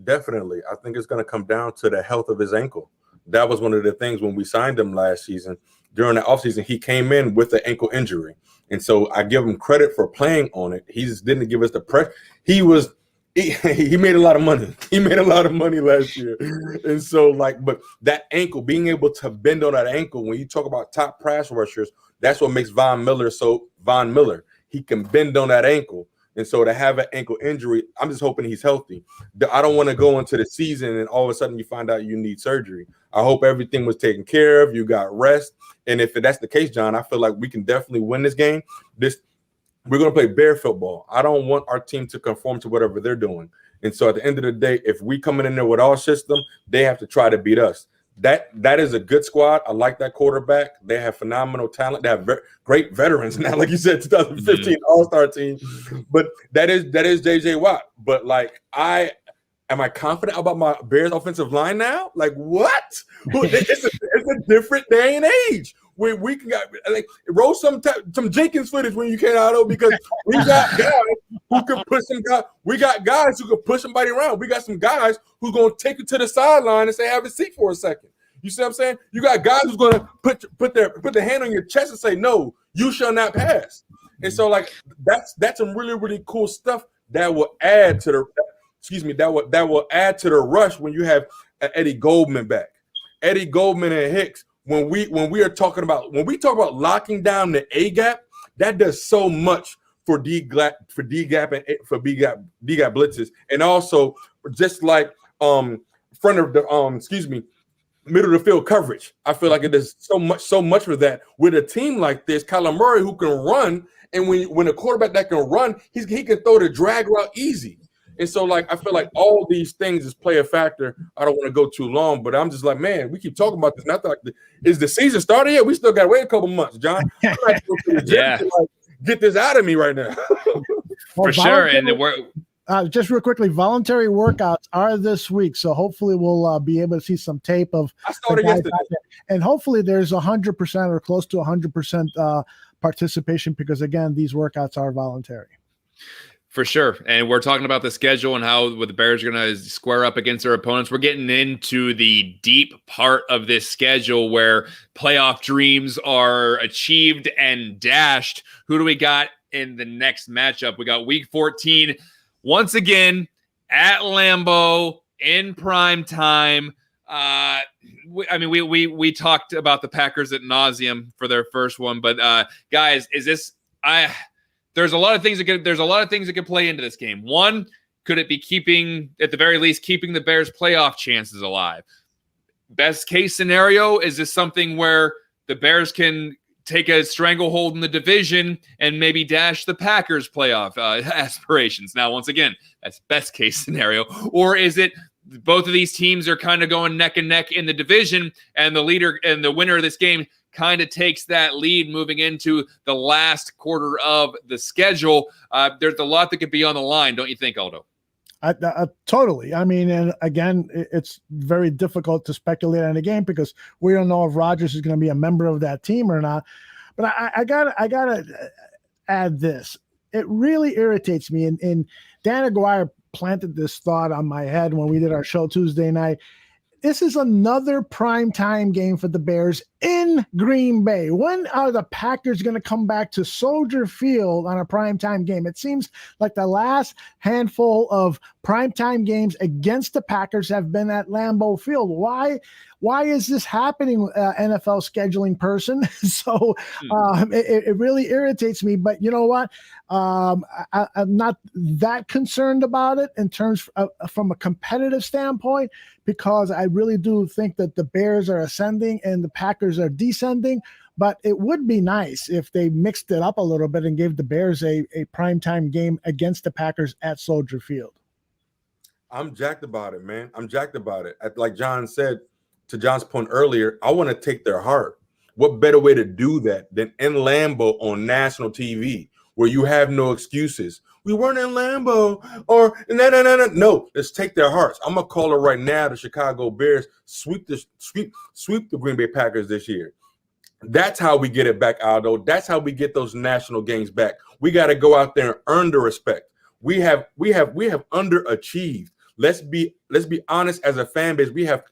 Definitely. I think it's going to come down to the health of his ankle. That was one of the things when we signed him last season. During the offseason, he came in with an ankle injury. And so I give him credit for playing on it. He just didn't give us the pressure. He made a lot of money. He made a lot of money last year. And so, but that ankle, being able to bend on that ankle, when you talk about top pass rushers, that's what makes Von Miller. He can bend on that ankle. And so to have an ankle injury, I'm just hoping he's healthy. I don't want to go into the season and all of a sudden you find out you need surgery. I hope everything was taken care of. You got rest. And if that's the case, John, I feel like we can definitely win this game. We're going to play bear football. I don't want our team to conform to whatever they're doing. And so at the end of the day, if we coming in there with our system, they have to try to beat us. That is a good squad. I like that quarterback. They have phenomenal talent. They have great veterans now, like you said, 2015 All-Star team. But that is JJ Watt. But am I confident about my Bears offensive line now? Like what? It's a different day and age. We can roll some Jenkins footage when you can, Otto, because we got guys who can push some guys. We got guys who can push somebody around. We got some guys who's going to take you to the sideline and say, have a seat for a second. You see what I'm saying? You got guys who's going to put their hand on your chest and say, no, you shall not pass. And so that's some really, really cool stuff that will add to that will add to the rush when you have Eddie Goldman back. Eddie Goldman and Hicks. When we talk about locking down the A gap, that does so much for D gap and for B gap blitzes, and also just like front of the middle of the field coverage. I feel like it does so much for that with a team like this. Kyler Murray, who can run, and when a quarterback that can run, he can throw the drag route easy. And so, I feel like all these things play a factor. I don't want to go too long, but I'm just like, man, we keep talking about this. And I thought, is the season started yet? We still got to wait a couple months, John. I'm like, get this out of me right now. For sure. And just real quickly, voluntary workouts are this week, so hopefully we'll be able to see some tape of. I started yesterday, and hopefully there's 100% or close to 100% participation, because again, these workouts are voluntary. For sure. And we're talking about the schedule and how the Bears are going to square up against their opponents. We're getting into the deep part of this schedule where playoff dreams are achieved and dashed. Who do we got in the next matchup? We got week 14, once again, at Lambeau in prime time. We talked about the Packers at nauseum for their first one, but guys, there's a lot of things that could play into this game. One, could it be at the very least, keeping the Bears' playoff chances alive? Best case scenario, is this something where the Bears can take a stranglehold in the division and maybe dash the Packers' playoff aspirations? Now, once again, that's best case scenario. Or is it both of these teams are kind of going neck and neck in the division, and the leader and the winner of this game kind of takes that lead moving into the last quarter of the schedule? There's a lot that could be on the line, don't you think, Aldo? Totally. I mean, and again, it's very difficult to speculate on the game because we don't know if Rodgers is going to be a member of that team or not. But I gotta add this. It really irritates me. And Dan Aguirre planted this thought on my head when we did our show Tuesday night. This is another primetime game for the Bears in Green Bay. When are the Packers going to come back to Soldier Field on a primetime game? It seems like the last handful of primetime games against the Packers have been at Lambeau Field. Why is this happening, NFL scheduling person? So it really irritates me. But you know what? I'm not that concerned about it in terms of, from a competitive standpoint, because I really do think that the Bears are ascending and the Packers are descending. But it would be nice if they mixed it up a little bit and gave the Bears a primetime game against the Packers at Soldier Field. I'm jacked about it, man. I'm jacked about it. Like John said, to John's point earlier, I want to take their heart. What better way to do that than in Lambeau on national TV, where you have no excuses? We weren't in Lambeau, or no. Let's take their hearts. I'm gonna call it right now. The Chicago Bears sweep the Green Bay Packers this year. That's how we get it back, Aldo. That's how we get those national games back. We got to go out there and earn the respect. We have underachieved. Let's be honest. As a fan base, we have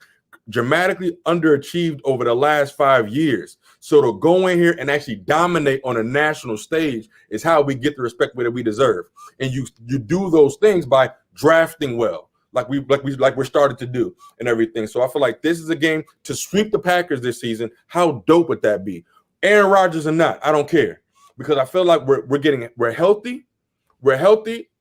dramatically underachieved over the last 5 years. So to go in here and actually dominate on a national stage is how we get the respect that we deserve. And you do those things by drafting well, like we're started to do and everything. So I feel like this is a game to sweep the Packers this season. How dope would that be? Aaron Rodgers or not, I don't care, because I feel like we're healthy,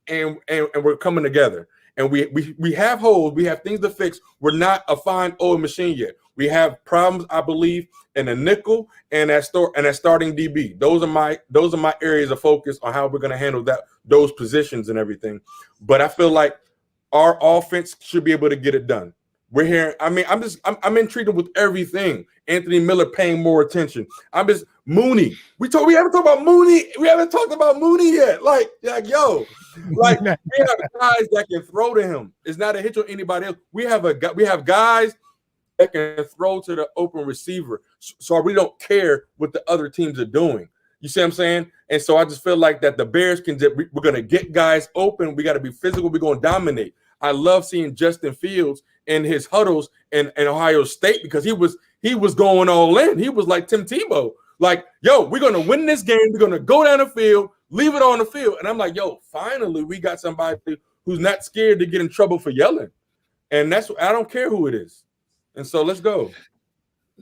and we're coming together. And we have holes, we have things to fix. We're not a fine old machine yet. We have problems, I believe, in the nickel and that starting DB. Those are my areas of focus on how we're going to handle those positions and everything. But I feel like our offense should be able to get it done. We're here. I mean, I'm intrigued with everything. Anthony Miller paying more attention. Mooney. We haven't talked about Mooney. We haven't talked about Mooney yet. Like we have guys that can throw to him. It's not a hit on anybody else. We have guys that can throw to the open receiver. So we don't care what the other teams are doing. You see what I'm saying? And so I just feel like that the Bears we're going to get guys open. We got to be physical. We're going to dominate. I love seeing Justin Fields in his huddles in Ohio State, because he was going all in. He was like Tim Tebow. Like, yo, we're going to win this game. We're going to go down the field, leave it on the field. And I'm like, yo, finally we got somebody who's not scared to get in trouble for yelling. And I don't care who it is. And so let's go.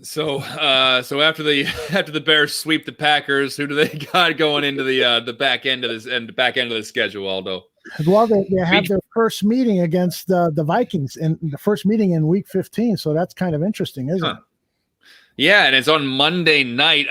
So after the Bears sweep the Packers, who do they got going into the back end of the schedule, Aldo? Well, they have their first meeting against the Vikings, and the first meeting in Week 15. So that's kind of interesting, isn't it? Yeah, and it's on Monday night.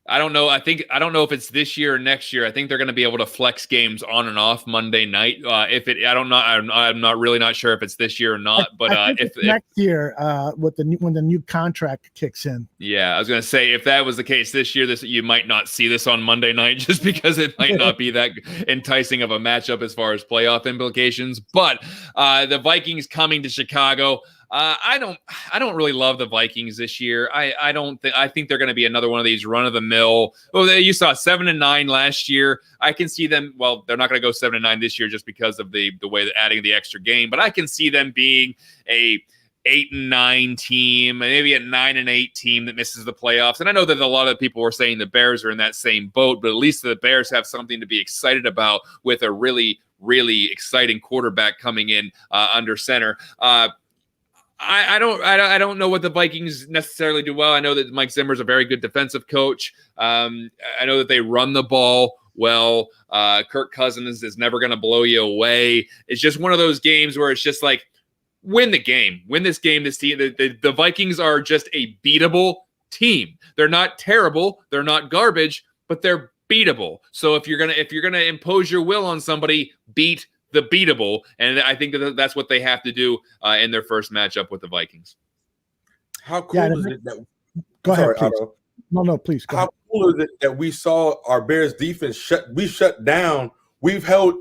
I don't know. I don't know if it's this year or next year. I think they're going to be able to flex games on and off Monday night. I'm not really not sure if it's this year or not. But if next year, when the new contract kicks in. Yeah, I was going to say, if that was the case this year, you might not see this on Monday night, just because it might not be that enticing of a matchup as far as playoff implications. But the Vikings coming to Chicago. I don't really love the Vikings this year. I think they're going to be another one of these run of the mill. Oh, you saw 7-9 last year. I can see them. Well, they're not going to go 7-9 this year just because of the way that adding the extra game. But I can see them being a 8-9 team, maybe a 9-8 team that misses the playoffs. And I know that a lot of people were saying the Bears are in that same boat, but at least the Bears have something to be excited about with a really, really exciting quarterback coming in under center. I don't know what the Vikings necessarily do well. I know that Mike Zimmer's a very good defensive coach. I know that they run the ball well. Kirk Cousins is never going to blow you away. It's just one of those games where it's just like, win the game. Win this game. This team, the Vikings are just a beatable team. They're not terrible. They're not garbage, but they're beatable. So if you're gonna impose your will on somebody, beat the beatable. And I think that's what they have to do in their first matchup with the Vikings. How cool is it that? Go ahead, sorry, please. Otto. No, please. How cool is it that we saw our Bears defense shut down? We've held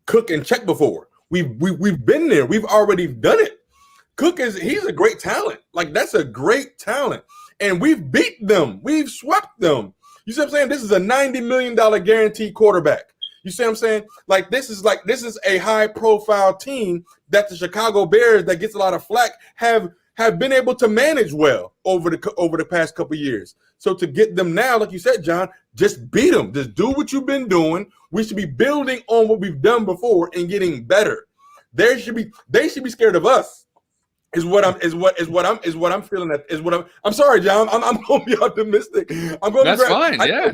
Cook in check before. We've been there. We've already done it. Cook he's a great talent. Like, that's a great talent. And we've beat them. We've swept them. You see what I'm saying? This is a $90 million guaranteed quarterback. You see what I'm saying? Like, this is a high profile team that the Chicago Bears, that gets a lot of flack, have been able to manage well over the past couple of years. So to get them now, like you said, John, just beat them. Just do what you've been doing. We should be building on what we've done before and getting better. They should be scared of us. I'm feeling. I'm sorry, John. I'm going to be optimistic. That's fine. Yeah.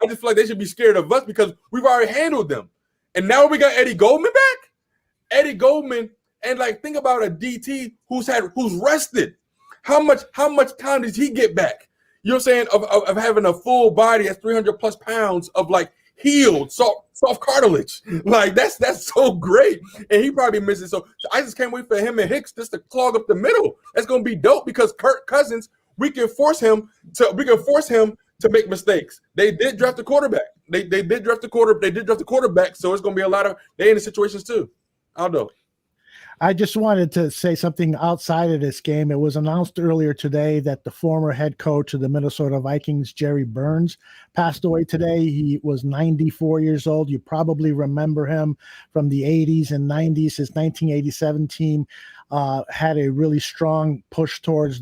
I just feel like they should be scared of us because we've already handled them. And now we got Eddie Goldman back. Eddie Goldman, and like, think about a DT who's rested. How much time does he get back? You know what I'm saying? Of having a full body that's 300 plus pounds of like healed soft cartilage. Like, that's so great. And he probably misses. So I just can't wait for him and Hicks just to clog up the middle. That's gonna be dope because Kirk Cousins, we can force him to make mistakes. They did draft a quarterback. They did draft a quarterback. So it's gonna be a lot of they in the situations too. Aldo. I just wanted to say something outside of this game. It was announced earlier today that the former head coach of the Minnesota Vikings, Jerry Burns, passed away today. He was 94 years old. You probably remember him from the 80s and 90s. His 1987 team had a really strong push towards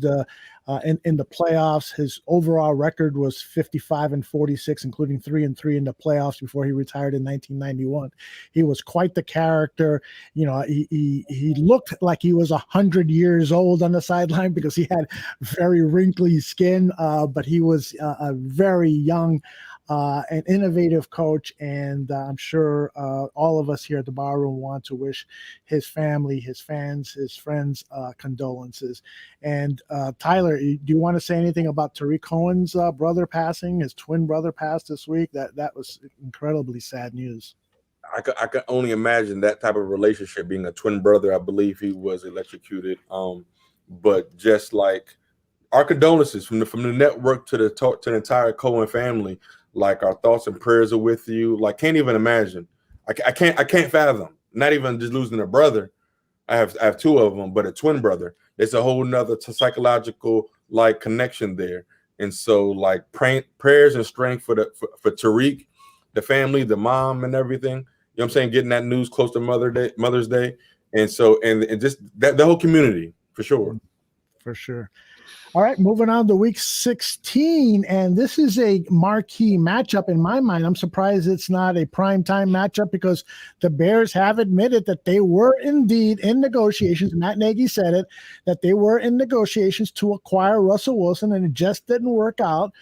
in the playoffs. His overall record was 55-46, including 3-3 in the playoffs before he retired in 1991. He was quite the character. You know, he looked like he was 100 years old on the sideline because he had very wrinkly skin, but he was a very young an innovative coach, and I'm sure all of us here at the Barroom want to wish his family, his fans, his friends condolences. And Tyler, do you want to say anything about Tariq Cohen's brother passing? His twin brother passed this week. That was incredibly sad news. I could only imagine that type of relationship, being a twin brother. I believe he was electrocuted. But just like, our condolences from the network to the entire Cohen family. Like, our thoughts and prayers are with you. Like, can't even imagine. I can't fathom. Not even just losing a brother. I have two of them, but a twin brother. There's a whole nother psychological like connection there. And so, like, prayers and strength for Tariq, the family, the mom, and everything. You know what I'm saying? Getting that news close to Mother's Day, and so and just the whole community for sure. For sure. All right, moving on to week 16, and this is a marquee matchup in my mind. I'm surprised it's not a primetime matchup because the Bears have admitted that they were indeed in negotiations. Matt Nagy said it, that they were in negotiations to acquire Russell Wilson, and it just didn't work out.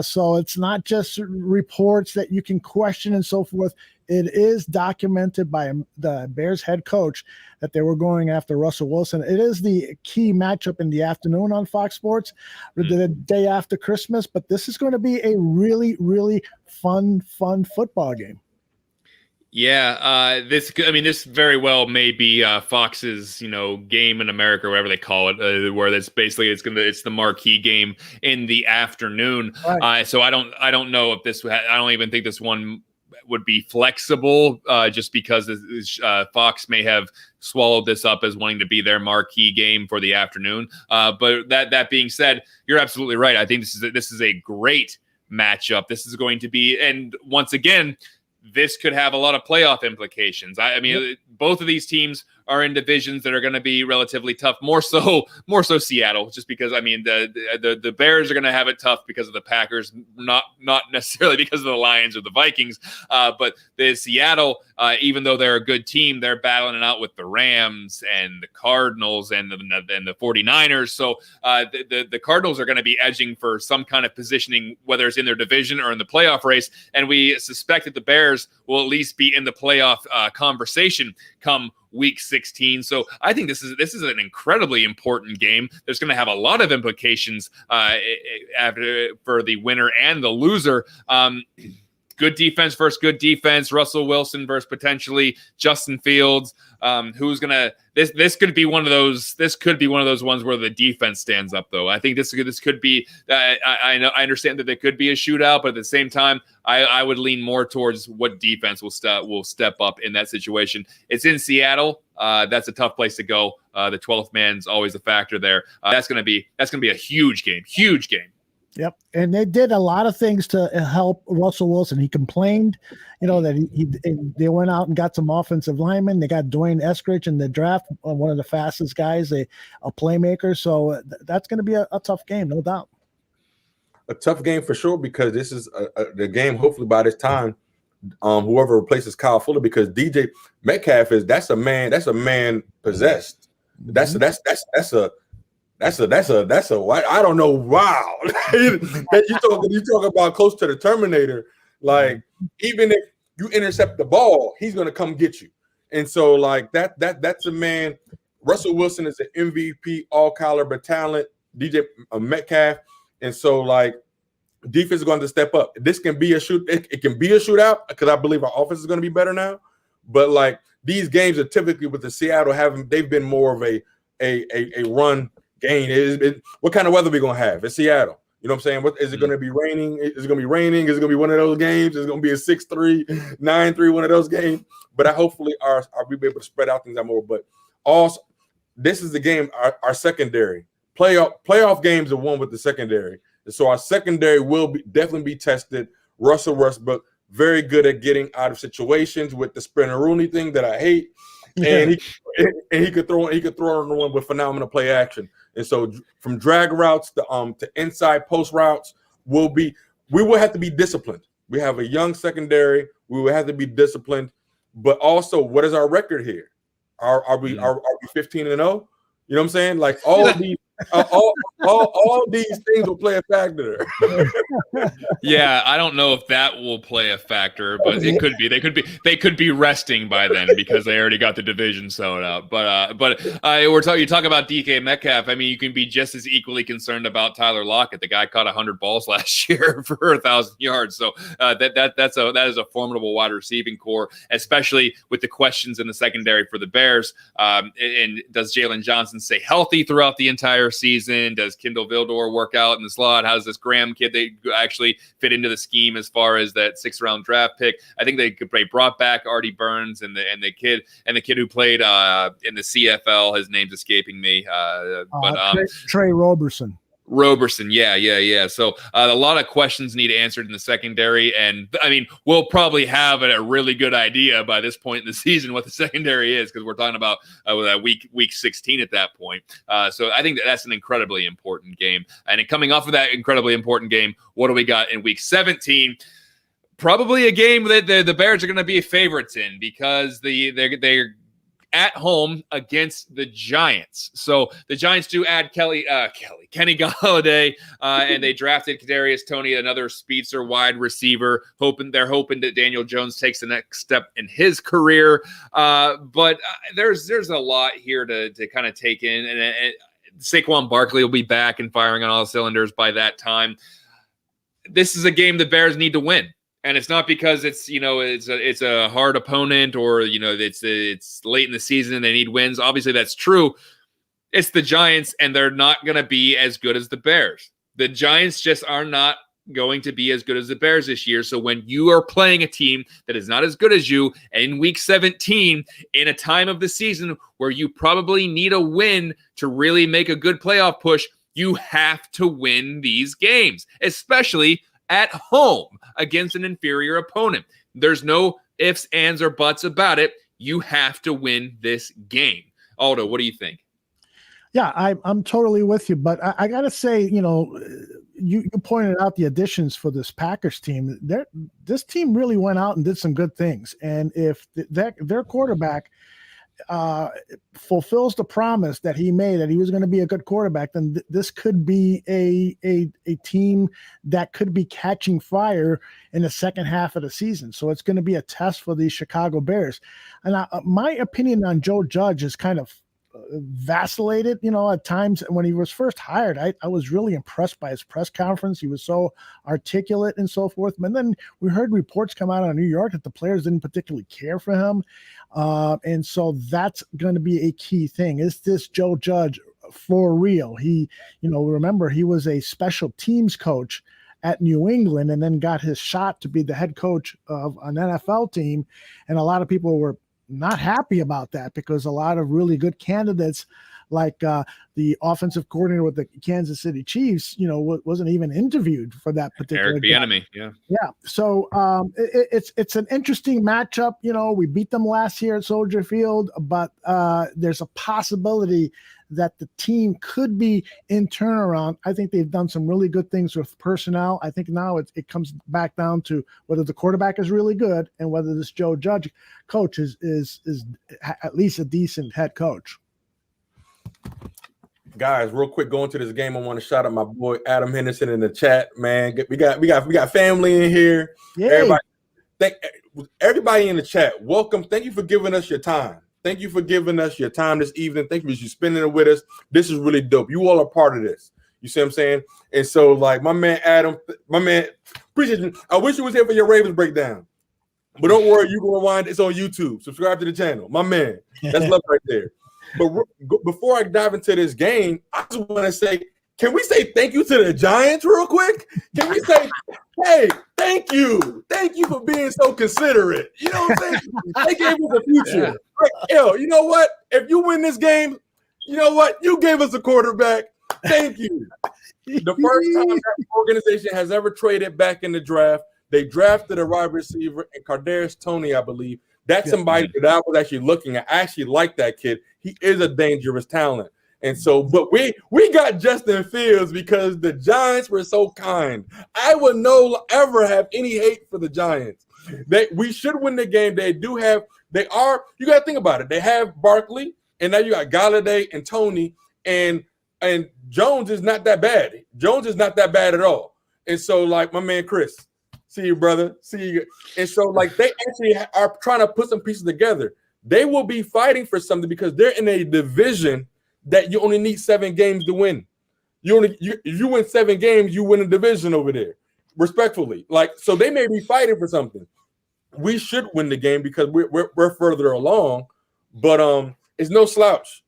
So it's not just reports that you can question and so forth. It is documented by the Bears head coach that they were going after Russell Wilson. It is the key matchup in the afternoon on Fox Sports, the day after Christmas. But this is going to be a really, really fun football game. Yeah, this very well may be Fox's, game in America, or whatever they call it, where it's basically it's the marquee game in the afternoon. Right. So I don't know if I don't even think this one would be flexible just because Fox may have swallowed this up as wanting to be their marquee game for the afternoon. But that being said, you're absolutely right. I think this is a great matchup. This is going to be, and once again, this could have a lot of playoff implications. I mean, both of these teams are in divisions that are going to be relatively tough. More so Seattle, just because I mean the Bears are going to have it tough because of the Packers, not necessarily because of the Lions or the Vikings. But the Seattle, even though they're a good team, they're battling it out with the Rams and the Cardinals and the 49ers. So the Cardinals are going to be edging for some kind of positioning, whether it's in their division or in the playoff race. And we suspect that the Bears will at least be in the playoff conversation come Week 16. So I think this is an incredibly important game. There's going to have a lot of implications for the winner and the loser. Good defense versus good defense. Russell Wilson versus potentially Justin Fields. Who's gonna? This could be one of those. This could be one of those ones where the defense stands up, though. I think this could be. I understand that there could be a shootout, but at the same time, I would lean more towards what defense will step up in that situation. It's in Seattle. That's a tough place to go. The 12th man's always a factor there. That's gonna be a huge game. Huge game. Yep. And they did a lot of things to help Russell Wilson. He complained, that they went out and got some offensive linemen. They got Dwayne Eskridge in the draft, one of the fastest guys, a playmaker. So that's going to be a tough game, no doubt. A tough game for sure, because this is the game, hopefully by this time, whoever replaces Kyle Fuller, because DJ Metcalf that's a man possessed. That's a what? I don't know. Wow. You talk about close to the Terminator. Like, even if you intercept the ball, he's gonna come get you. And so, like, that's a man. Russell Wilson is an MVP, all caliber talent. DJ Metcalf, and so, like, defense is going to step up. This can be a shoot. It can be a shootout, because I believe our offense is going to be better now. But like, these games are typically with the Seattle they've been more of a run game. What kind of weather we gonna have? It's Seattle. You know what I'm saying? What is it going to be raining? Is it going to be raining? Is it going to be one of those games? Is it going to be a 6-3, 9-3, one of those games? But hopefully we'll be able to spread out things out more. But also, this is the game, our secondary. Playoff games are won with the secondary. And so our secondary will definitely be tested. Russell Westbrook, very good at getting out of situations with the Sprinter Rooney thing that I hate. And he could throw on the one with phenomenal play action. And so from drag routes to inside post routes, we will have to be disciplined. We have a young secondary. We will have to be disciplined. But also, what is our record here? Are we 15-0? You know what I'm saying? Like, all these all these things will play a factor. Yeah, I don't know if that will play a factor, but it could be. They could be resting by then because they already got the division sewn out. But you talk about DK Metcalf. I mean, you can be just as equally concerned about Tyler Lockett. The guy caught 100 balls last year for 1,000 yards. So that is a formidable wide receiving core, especially with the questions in the secondary for the Bears. And does Jalen Johnson stay healthy throughout the entire season? Does Kindle Vildor work out in the slot? How does this Graham kid they actually fit into the scheme as far as that 6th-round draft pick? I think they brought back Artie Burns and the kid who played in the CFL. His name's escaping me. Trey Roberson. Roberson, yeah. So a lot of questions need answered in the secondary, and I mean, we'll probably have a really good idea by this point in the season what the secondary is, because we're talking about week 16 at that point. So I think that's an incredibly important game. And coming off of that incredibly important game, what do we got in week 17? Probably a game that the Bears are going to be favorites in, because they're at home against the Giants. So the Giants do add Kenny Golladay, and they drafted Kadarius Toney, another speedster wide receiver. They're hoping that Daniel Jones takes the next step in his career. But there's a lot here to kind of take in, and Saquon Barkley will be back and firing on all cylinders by that time. This is a game the Bears need to win. And it's not because it's a hard opponent, or it's late in the season and they need wins. Obviously, that's true. It's the Giants, and they're not going to be as good as the Bears. The Giants just are not going to be as good as the Bears this year. So when you are playing a team that is not as good as you in week 17 in a time of the season where you probably need a win to really make a good playoff push, you have to win these games, especially at home against an inferior opponent. There's no ifs, ands, or buts about it. You have to win this game. Aldo, what do you think? Yeah, I'm totally with you, but I got to say, you pointed out the additions for this Packers team. This team really went out and did some good things, and if their quarterback fulfills the promise that he made, that he was going to be a good quarterback, then this could be a team that could be catching fire in the second half of the season. So it's going to be a test for the Chicago Bears. And my opinion on Joe Judge is kind of vacillated, at times. When he was first hired, I was really impressed by his press conference. He was so articulate and so forth. And then we heard reports come out of New York that the players didn't particularly care for him. And so that's going to be a key thing. Is this Joe Judge for real? He, remember, he was a special teams coach at New England and then got his shot to be the head coach of an NFL team. And a lot of people were not happy about that because a lot of really good candidates, like the offensive coordinator with the Kansas City Chiefs, wasn't even interviewed for that particular Eric Bieniemy. Yeah. So it's an interesting matchup. We beat them last year at Soldier Field, but there's a possibility that the team could be in turnaround. I think they've done some really good things with personnel. I think now it comes back down to whether the quarterback is really good and whether this Joe Judge coach is at least a decent head coach. Guys, real quick, going to this game, I want to shout out my boy Adam Henderson in the chat. Man, we got family in here. Yay. Everybody in the chat, welcome. Thank you for giving us your time. Thank you for giving us your time this evening. Thank you for spending it with us. This is really dope. You all are part of this. You see what I'm saying? And so, like, my man Adam, appreciate you. I wish you was here for your Ravens breakdown. But don't worry, you can rewind. It's on YouTube. Subscribe to the channel. My man. That's love right there. But before I dive into this game, I just want to say, can we say thank you to the Giants real quick? Can we say, hey, thank you. Thank you for being so considerate. You know what I'm saying? They gave us a future. Yeah. Like, yo, you know what? If you win this game, you know what? You gave us a quarterback. Thank you. The first time that organization has ever traded back in the draft, they drafted a wide receiver in Kadarius Toney, I believe. That's somebody that I was actually looking at. I actually like that kid. He is a dangerous talent. And so, but we got Justin Fields because the Giants were so kind. I would no ever have any hate for the Giants. We should win the game. You got to think about it. They have Barkley, and now you got Galladay and Toney, and Jones is not that bad. Jones is not that bad at all. And so, like, my man Chris, see you, brother. See you. And so, like, they actually are trying to put some pieces together. They will be fighting for something because they're in a division that you only need 7 games to win. If you win 7 games, you win a division over there, respectfully. Like, so they may be fighting for something. We should win the game because we're further along, but it's no slouch.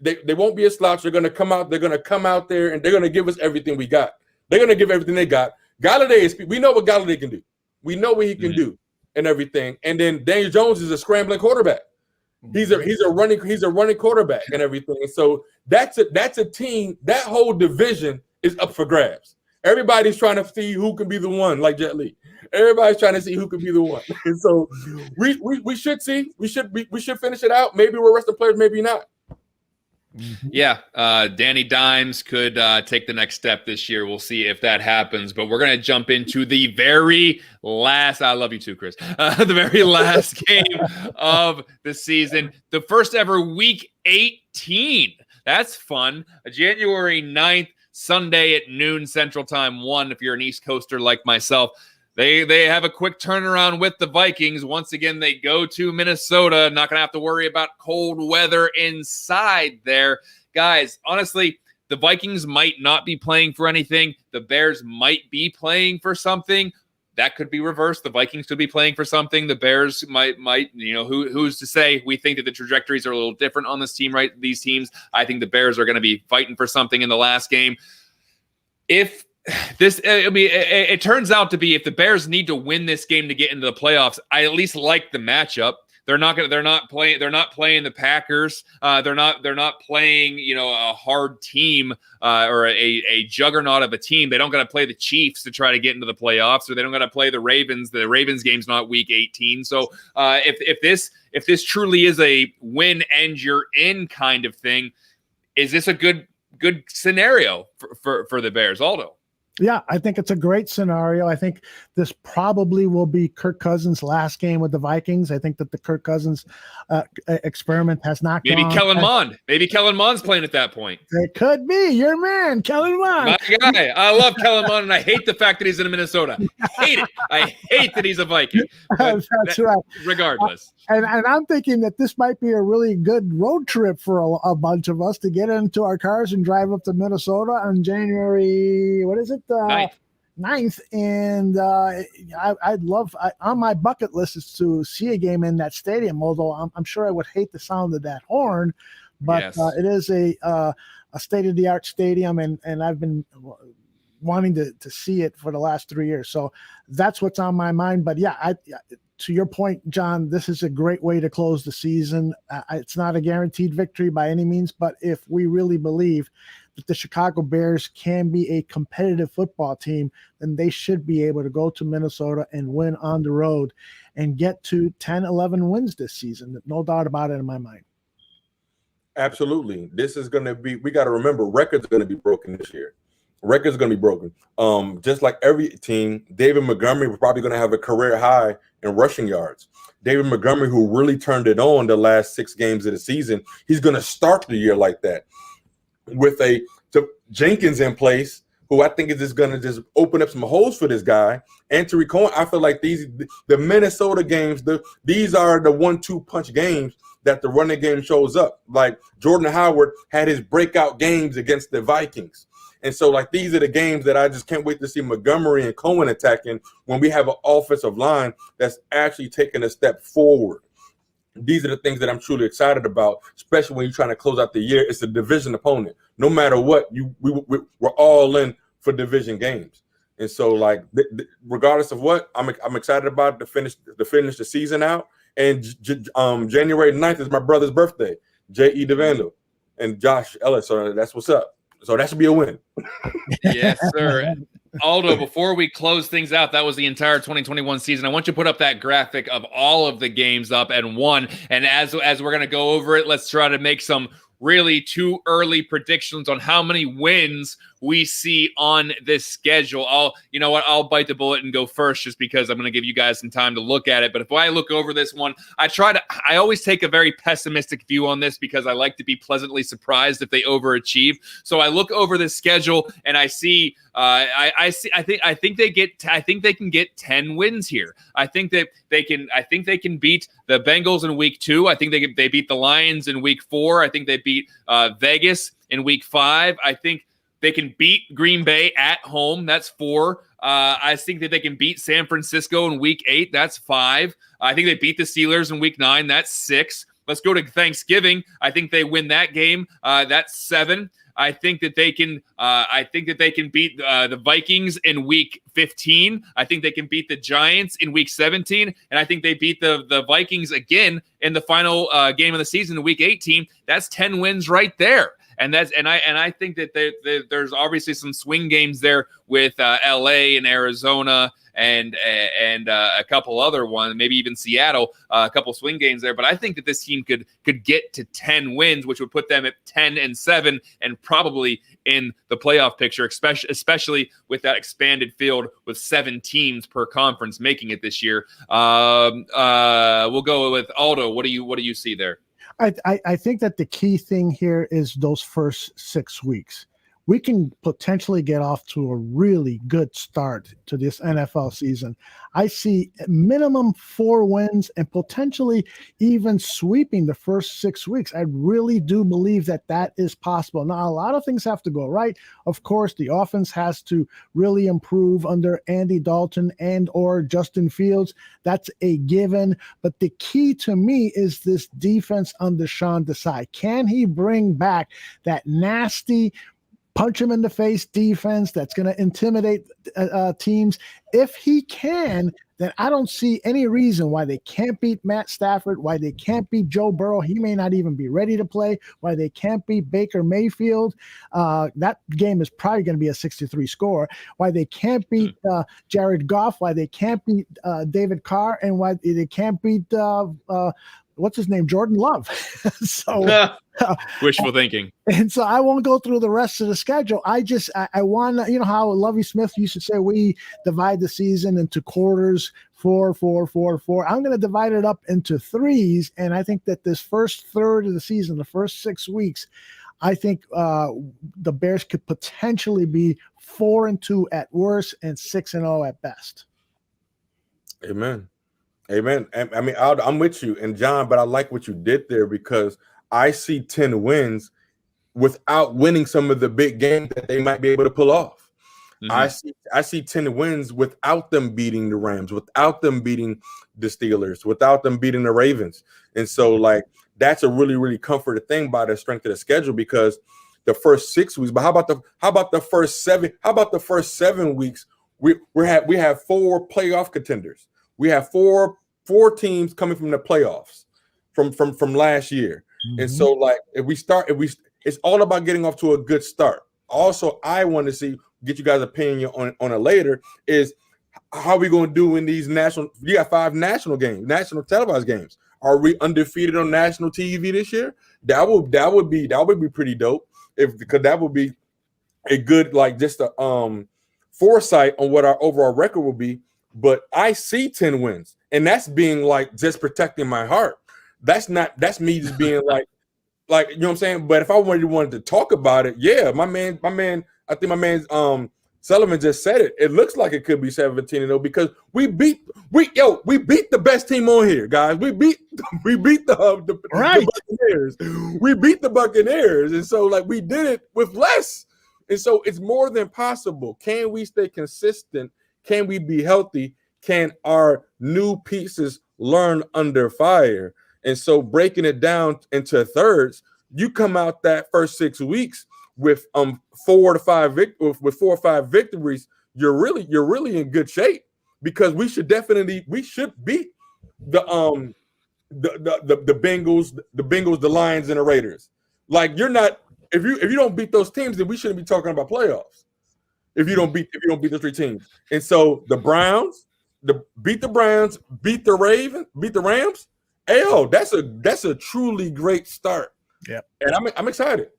They won't be a slouch. They're gonna come out. They're gonna come out there and they're gonna give us everything we got. They're gonna give everything they got. Galladay we know what Galladay can do. We know what he can do and everything. And then Daniel Jones is a scrambling quarterback. He's a running quarterback and everything. And so that's a team. That whole division is up for grabs. Everybody's trying to see who can be the one, like Jet Li. Everybody's trying to see who can be the one. And so we should see. We should finish it out. Maybe we're resting players, maybe not. Yeah, Danny Dimes could take the next step this year. We'll see if that happens. But we're going to jump into the very last – I love you too, Chris. The very last game of the season, the first ever Week 18. That's fun. January 9th, Sunday at noon Central Time, 1 if you're an East Coaster like myself. They have a quick turnaround with the Vikings. Once again, they go to Minnesota. Not going to have to worry about cold weather inside there. Guys, honestly, the Vikings might not be playing for anything. The Bears might be playing for something. That could be reversed. The Vikings could be playing for something. The Bears might, who's to say? We think that the trajectories are a little different on this team, right? These teams. I think the Bears are going to be fighting for something in the last game. If it turns out to be, if the Bears need to win this game to get into the playoffs, I at least like the matchup. They're not playing the Packers. They're not playing, a hard team or a juggernaut of a team. They don't got to play the Chiefs to try to get into the playoffs, or they don't got to play the Ravens. The Ravens game's not week 18. So if this truly is a win and you're in kind of thing, is this a good scenario for the Bears, Aldo? Yeah, I think it's a great scenario. I think this probably will be Kirk Cousins' last game with the Vikings. I think that the Kirk Cousins experiment has not Maybe gone. Kellen Mond. Maybe Kellen Mond's playing at that point. It could be your man, Kellen Mond. My guy. I love Kellen Mond, and I hate the fact that he's in Minnesota. Hate it. I hate that he's a Viking. That's right. Regardless. And I'm thinking that this might be a really good road trip for a bunch of us to get into our cars and drive up to Minnesota on January, what is it? 9th. And I'd love, on my bucket list is to see a game in that stadium, although I'm sure I would hate the sound of that horn, but yes. It is a state-of-the-art stadium, and I've been wanting to see it for the last 3 years. So that's what's on my mind. But yeah, to your point, John, this is a great way to close the season. It's not a guaranteed victory by any means, but if we really believe that the Chicago Bears can be a competitive football team, then they should be able to go to Minnesota and win on the road and get to 10, 11 wins this season. No doubt about it in my mind. Absolutely. This is going to be, we got to remember, records are going to be broken this year. Records are going to be broken. Just like every team, David Montgomery was probably going to have a career high in rushing yards. David Montgomery, who really turned it on the last 6 games of the season, he's going to start the year like that with Jenkins in place, who I think is just going to just open up some holes for this guy. And Tariq Cohen, I feel like the Minnesota games, these are the 1-2 punch games that the running game shows up. Like Jordan Howard had his breakout games against the Vikings. And so, like, these are the games that I just can't wait to see Montgomery and Cohen attacking when we have an offensive line that's actually taking a step forward. These are the things that I'm truly excited about, especially when you're trying to close out the year. It's a division opponent. No matter what, we're all in for division games. And so, like, regardless of what, I'm excited about to finish the season out. And January 9th is my brother's birthday, J.E. DeVando and Josh Ellis. So that's what's up. So that should be a win. Yes, sir. Aldo, before we close things out, that was the entire 2021 season. I want you to put up that graphic of all of the games up and one. And as we're going to go over it, let's try to make some really too early predictions on how many wins we see on this schedule. I'll bite the bullet and go first just because I'm going to give you guys some time to look at it. But if I look over this one, I always take a very pessimistic view on this because I like to be pleasantly surprised if they overachieve. So I look over this schedule and I see I think they can get 10 wins here. I think they can beat the Bengals in week 2. I think they beat the Lions in week 4. I think they beat Vegas in week 5. I think they can beat Green Bay at home. That's 4. I think that they can beat San Francisco in week 8. That's 5. I think they beat the Steelers in week 9. That's 6. Let's go to Thanksgiving. I think they win that game. That's 7. I think that they can. Beat the Vikings in week 15. I think they can beat the Giants in week 17, and I think they beat the Vikings again in the final game of the season in week 18. That's 10 wins right there. And I think that there's obviously some swing games there with LA and Arizona and a couple other ones, maybe even Seattle, a couple swing games there. But I think that this team could get to 10 wins, which would put them at 10-7 and probably in the playoff picture, especially with that expanded field with 7 teams per conference making it this year. We'll go with Aldo. What do you see there? I think that the key thing here is those first 6 weeks. We can potentially get off to a really good start to this NFL season. I see minimum 4 wins and potentially even sweeping the first 6 weeks. I really do believe that is possible. Now, a lot of things have to go right. Of course, the offense has to really improve under Andy Dalton and or Justin Fields. That's a given. But the key to me is this defense under Sean Desai. Can he bring back that nasty punch him in the face defense that's going to intimidate teams. If he can, then I don't see any reason why they can't beat Matt Stafford, why they can't beat Joe Burrow. He may not even be ready to play, why they can't beat Baker Mayfield. That game is probably going to be a 63 score. Why they can't beat Jared Goff, why they can't beat David Carr, and why they can't beat what's his name, Jordan Love. So wishful thinking. And so I won't go through the rest of the schedule. I want to, you know how Lovie Smith used to say, we divide the season into quarters, 4, 4, 4, 4. I'm going to divide it up into threes. And I think that this first third of the season, the first 6 weeks, I think the Bears could potentially be 4-2 at worst and 6-0 at best. Amen. Amen. I mean, I'm with you and John, but I like what you did there because I see 10 wins without winning some of the big games that they might be able to pull off. Mm-hmm. I see 10 wins without them beating the Rams, without them beating the Steelers, without them beating the Ravens. And so, like, that's a really, really comforting thing by the strength of the schedule because the first 6 weeks. But how about the first 7? How about the first 7 weeks? We have 4 playoff contenders. We have four teams coming from the playoffs from last year. Mm-hmm. And so, like, it's all about getting off to a good start. Also, I want to get you guys' opinion on it later, is how we going to do in these you got 5 national televised games. Are we undefeated on national TV this year? That would be pretty dope because that would be a good, like, just a foresight on what our overall record will be. But I see 10 wins, and that's being like just protecting my heart. That's me just being like, you know what I'm saying? But if I wanted to talk about it, yeah, my man, I think my man Sullivan just said it. It looks like it could be 17-0 because we beat the best team on here, guys. We beat the Buccaneers. We beat the Buccaneers, and so, like, we did it with less, and so it's more than possible. Can we stay consistent? Can we be healthy? Can our new pieces learn under fire? And so, breaking it down into thirds, you come out that first 6 weeks with 4 or 5 victories. You're really in good shape because we should beat the Bengals, the Lions, and the Raiders. Like, you're not, if you don't beat those teams, then we shouldn't be talking about playoffs. If you don't beat the 3 teams. And so the Browns, beat the Browns, beat the Rams. That's a truly great start. Yeah. And I'm excited.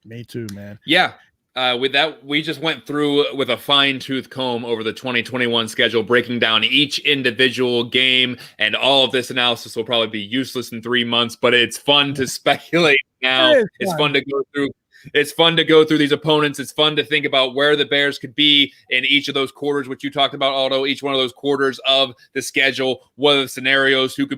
Me too, man. Yeah. With that, we just went through with a fine-tooth comb over the 2021 schedule, breaking down each individual game, and all of this analysis will probably be useless in 3 months, but it's fun to speculate now. It's fun to go through. It's fun to go through these opponents. It's fun to think about where the Bears could be in each of those quarters, which you talked about, Aldo, each one of those quarters of the schedule, what are the scenarios, who we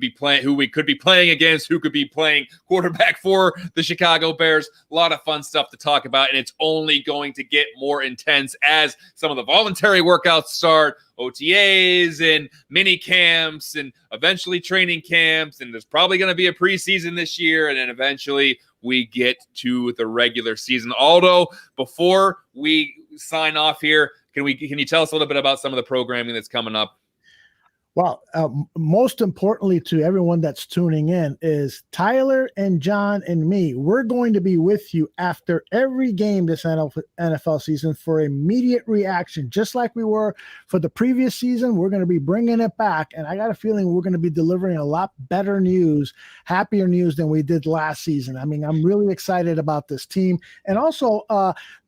could be playing against, who could be playing quarterback for the Chicago Bears. A lot of fun stuff to talk about, and it's only going to get more intense as some of the voluntary workouts start, OTAs and mini camps and eventually training camps, and there's probably going to be a preseason this year, and then eventually we get to the regular season. Aldo, before we sign off here, can you tell us a little bit about some of the programming that's coming up? Well, most importantly to everyone that's tuning in is Tyler and John and me. We're going to be with you after every game this NFL season for immediate reaction, just like we were for the previous season. We're going to be bringing it back, and I got a feeling we're going to be delivering a lot better news, happier news than we did last season. I mean, I'm really excited about this team. And also,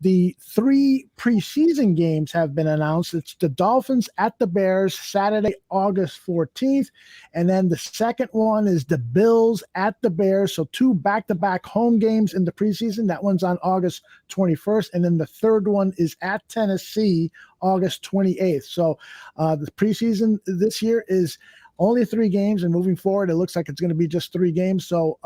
the 3 preseason games have been announced. It's the Dolphins at the Bears, Saturday, August 14th. And then the second one is the Bills at the Bears. So 2 back-to-back home games in the preseason. That one's on August 21st. And then the third one is at Tennessee, August 28th. So the preseason this year is only 3 games, and moving forward, it looks like it's going to be just 3 games. So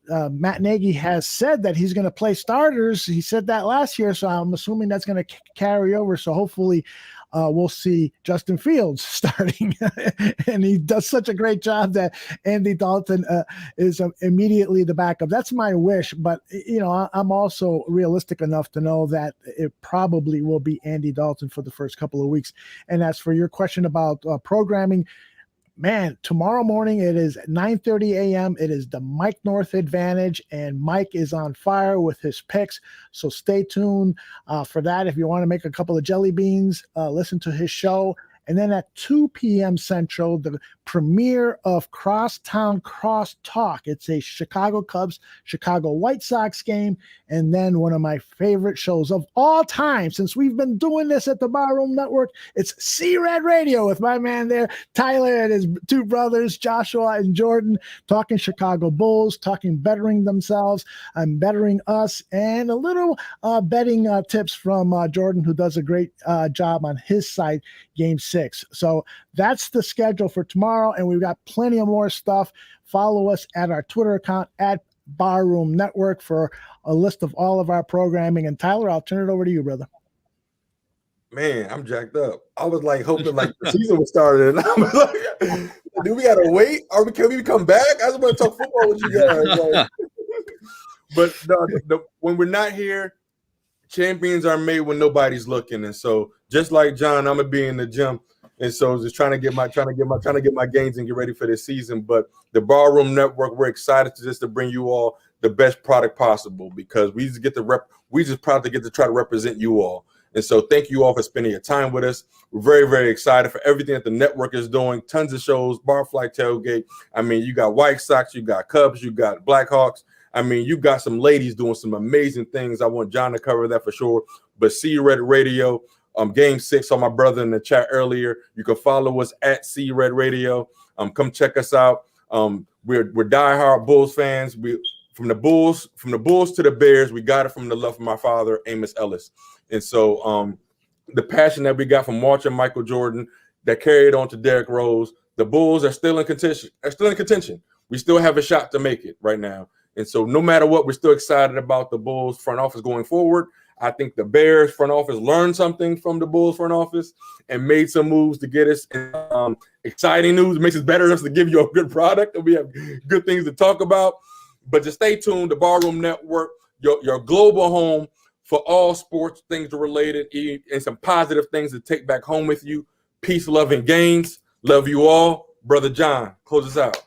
Matt Nagy has said that he's going to play starters. He said that last year, so I'm assuming that's going to carry over. So hopefully we'll see Justin Fields starting. And he does such a great job that Andy Dalton is immediately the backup. That's my wish, but I'm also realistic enough to know that it probably will be Andy Dalton for the first couple of weeks. And as for your question about programming, man, tomorrow morning it is 9:30 a.m. It is the Mike North advantage, and Mike is on fire with his picks. So stay tuned for that. If you want to make a couple of jelly beans, listen to his show. And then at 2 p.m. Central, the premiere of Crosstown Crosstalk. It's a Chicago Cubs, Chicago White Sox game. And then one of my favorite shows of all time, since we've been doing this at the Barroom Network, it's C-Red Radio with my man there, Tyler, and his two brothers, Joshua and Jordan, talking Chicago Bulls, talking bettering themselves and bettering us, and a little betting tips from Jordan, who does a great job on his site, Game 6. So that's the schedule for tomorrow, and we've got plenty of more stuff. Follow us at our Twitter account at Barroom Network for a list of all of our programming. And Tyler, I'll turn it over to you, brother. Man, I'm jacked up. I was like hoping like the season was started, and I was like, do we gotta wait? Can we come back? I just want to talk football with you guys. But when we're not here, champions are made when nobody's looking. And so just like John, I'm gonna be in the gym. And so just trying to get my gains and get ready for this season. But the Barroom Network, we're excited to bring you all the best product possible, because we just proud to get to try to represent you all. And so thank you all for spending your time with us. We're very, very excited for everything that the network is doing. Tons of shows, Barfly Tailgate. I mean, you got White Sox, you got Cubs, you got Blackhawks. I mean, you got some ladies doing some amazing things. I want John to cover that for sure. But C-Red Radio, Game 6, saw my brother in the chat earlier. You can follow us at C-Red Radio. Come check us out. We're diehard Bulls fans. From the Bulls to the Bears, we got it from the love of my father, Amos Ellis. And so the passion that we got from watching Michael Jordan that carried on to Derrick Rose, the Bulls are still in contention. We still have a shot to make it right now. And so no matter what, we're still excited about the Bulls front office going forward. I think the Bears front office learned something from the Bulls front office and made some moves to get us exciting news. It makes it better to give you a good product, and we have good things to talk about. But just stay tuned. The Barroom Network, your global home for all sports things related, and some positive things to take back home with you. Peace, love, and gains. Love you all. Brother John, close us out.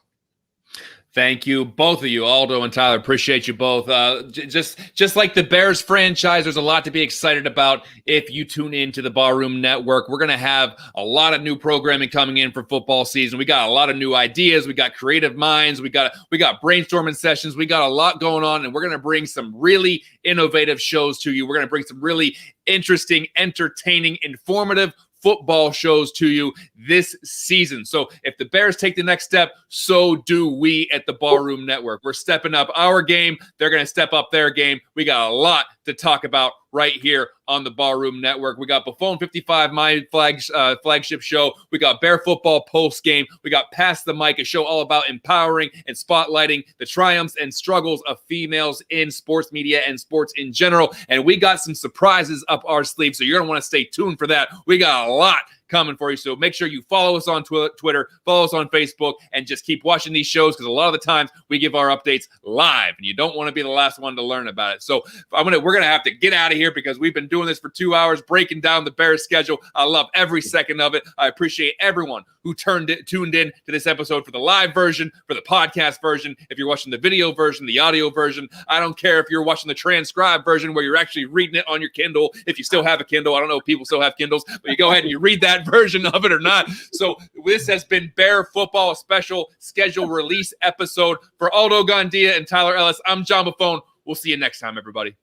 Thank you, both of you, Aldo and Tyler. Appreciate you both. Just like the Bears franchise, there's a lot to be excited about if you tune into the Barroom Network. We're going to have a lot of new programming coming in for football season. We got a lot of new ideas. We got creative minds. We got brainstorming sessions. We got a lot going on, and we're going to bring some really innovative shows to you. We're going to bring some really interesting, entertaining, informative football shows to you this season. So if the Bears take the next step, so do we at the Barroom Network. We're stepping up our game. They're going to step up their game. We got a lot to talk about right here on the Barroom Network. We got Buffon 55, my flagship show. We got Bear Football Post Game. We got Pass the Mic, a show all about empowering and spotlighting the triumphs and struggles of females in sports media and sports in general. And we got some surprises up our sleeve, so you're going to want to stay tuned for that. We got a lot coming for you. So make sure you follow us on Twitter, follow us on Facebook, and just keep watching these shows, because a lot of the times we give our updates live, and you don't want to be the last one to learn about it. So we're going to have to get out of here, because we've been doing this for 2 hours, breaking down the Bears schedule. I love every second of it. I appreciate everyone who tuned in to this episode for the live version, for the podcast version. If you're watching the video version, the audio version, I don't care if you're watching the transcribed version where you're actually reading it on your Kindle. If you still have a Kindle, I don't know if people still have Kindles, but you go ahead and you read that version of it or not. So this has been Bear Football, a special schedule release episode. For Aldo Gandia and Tyler Ellis, I'm John Buffon. We'll see you next time, everybody.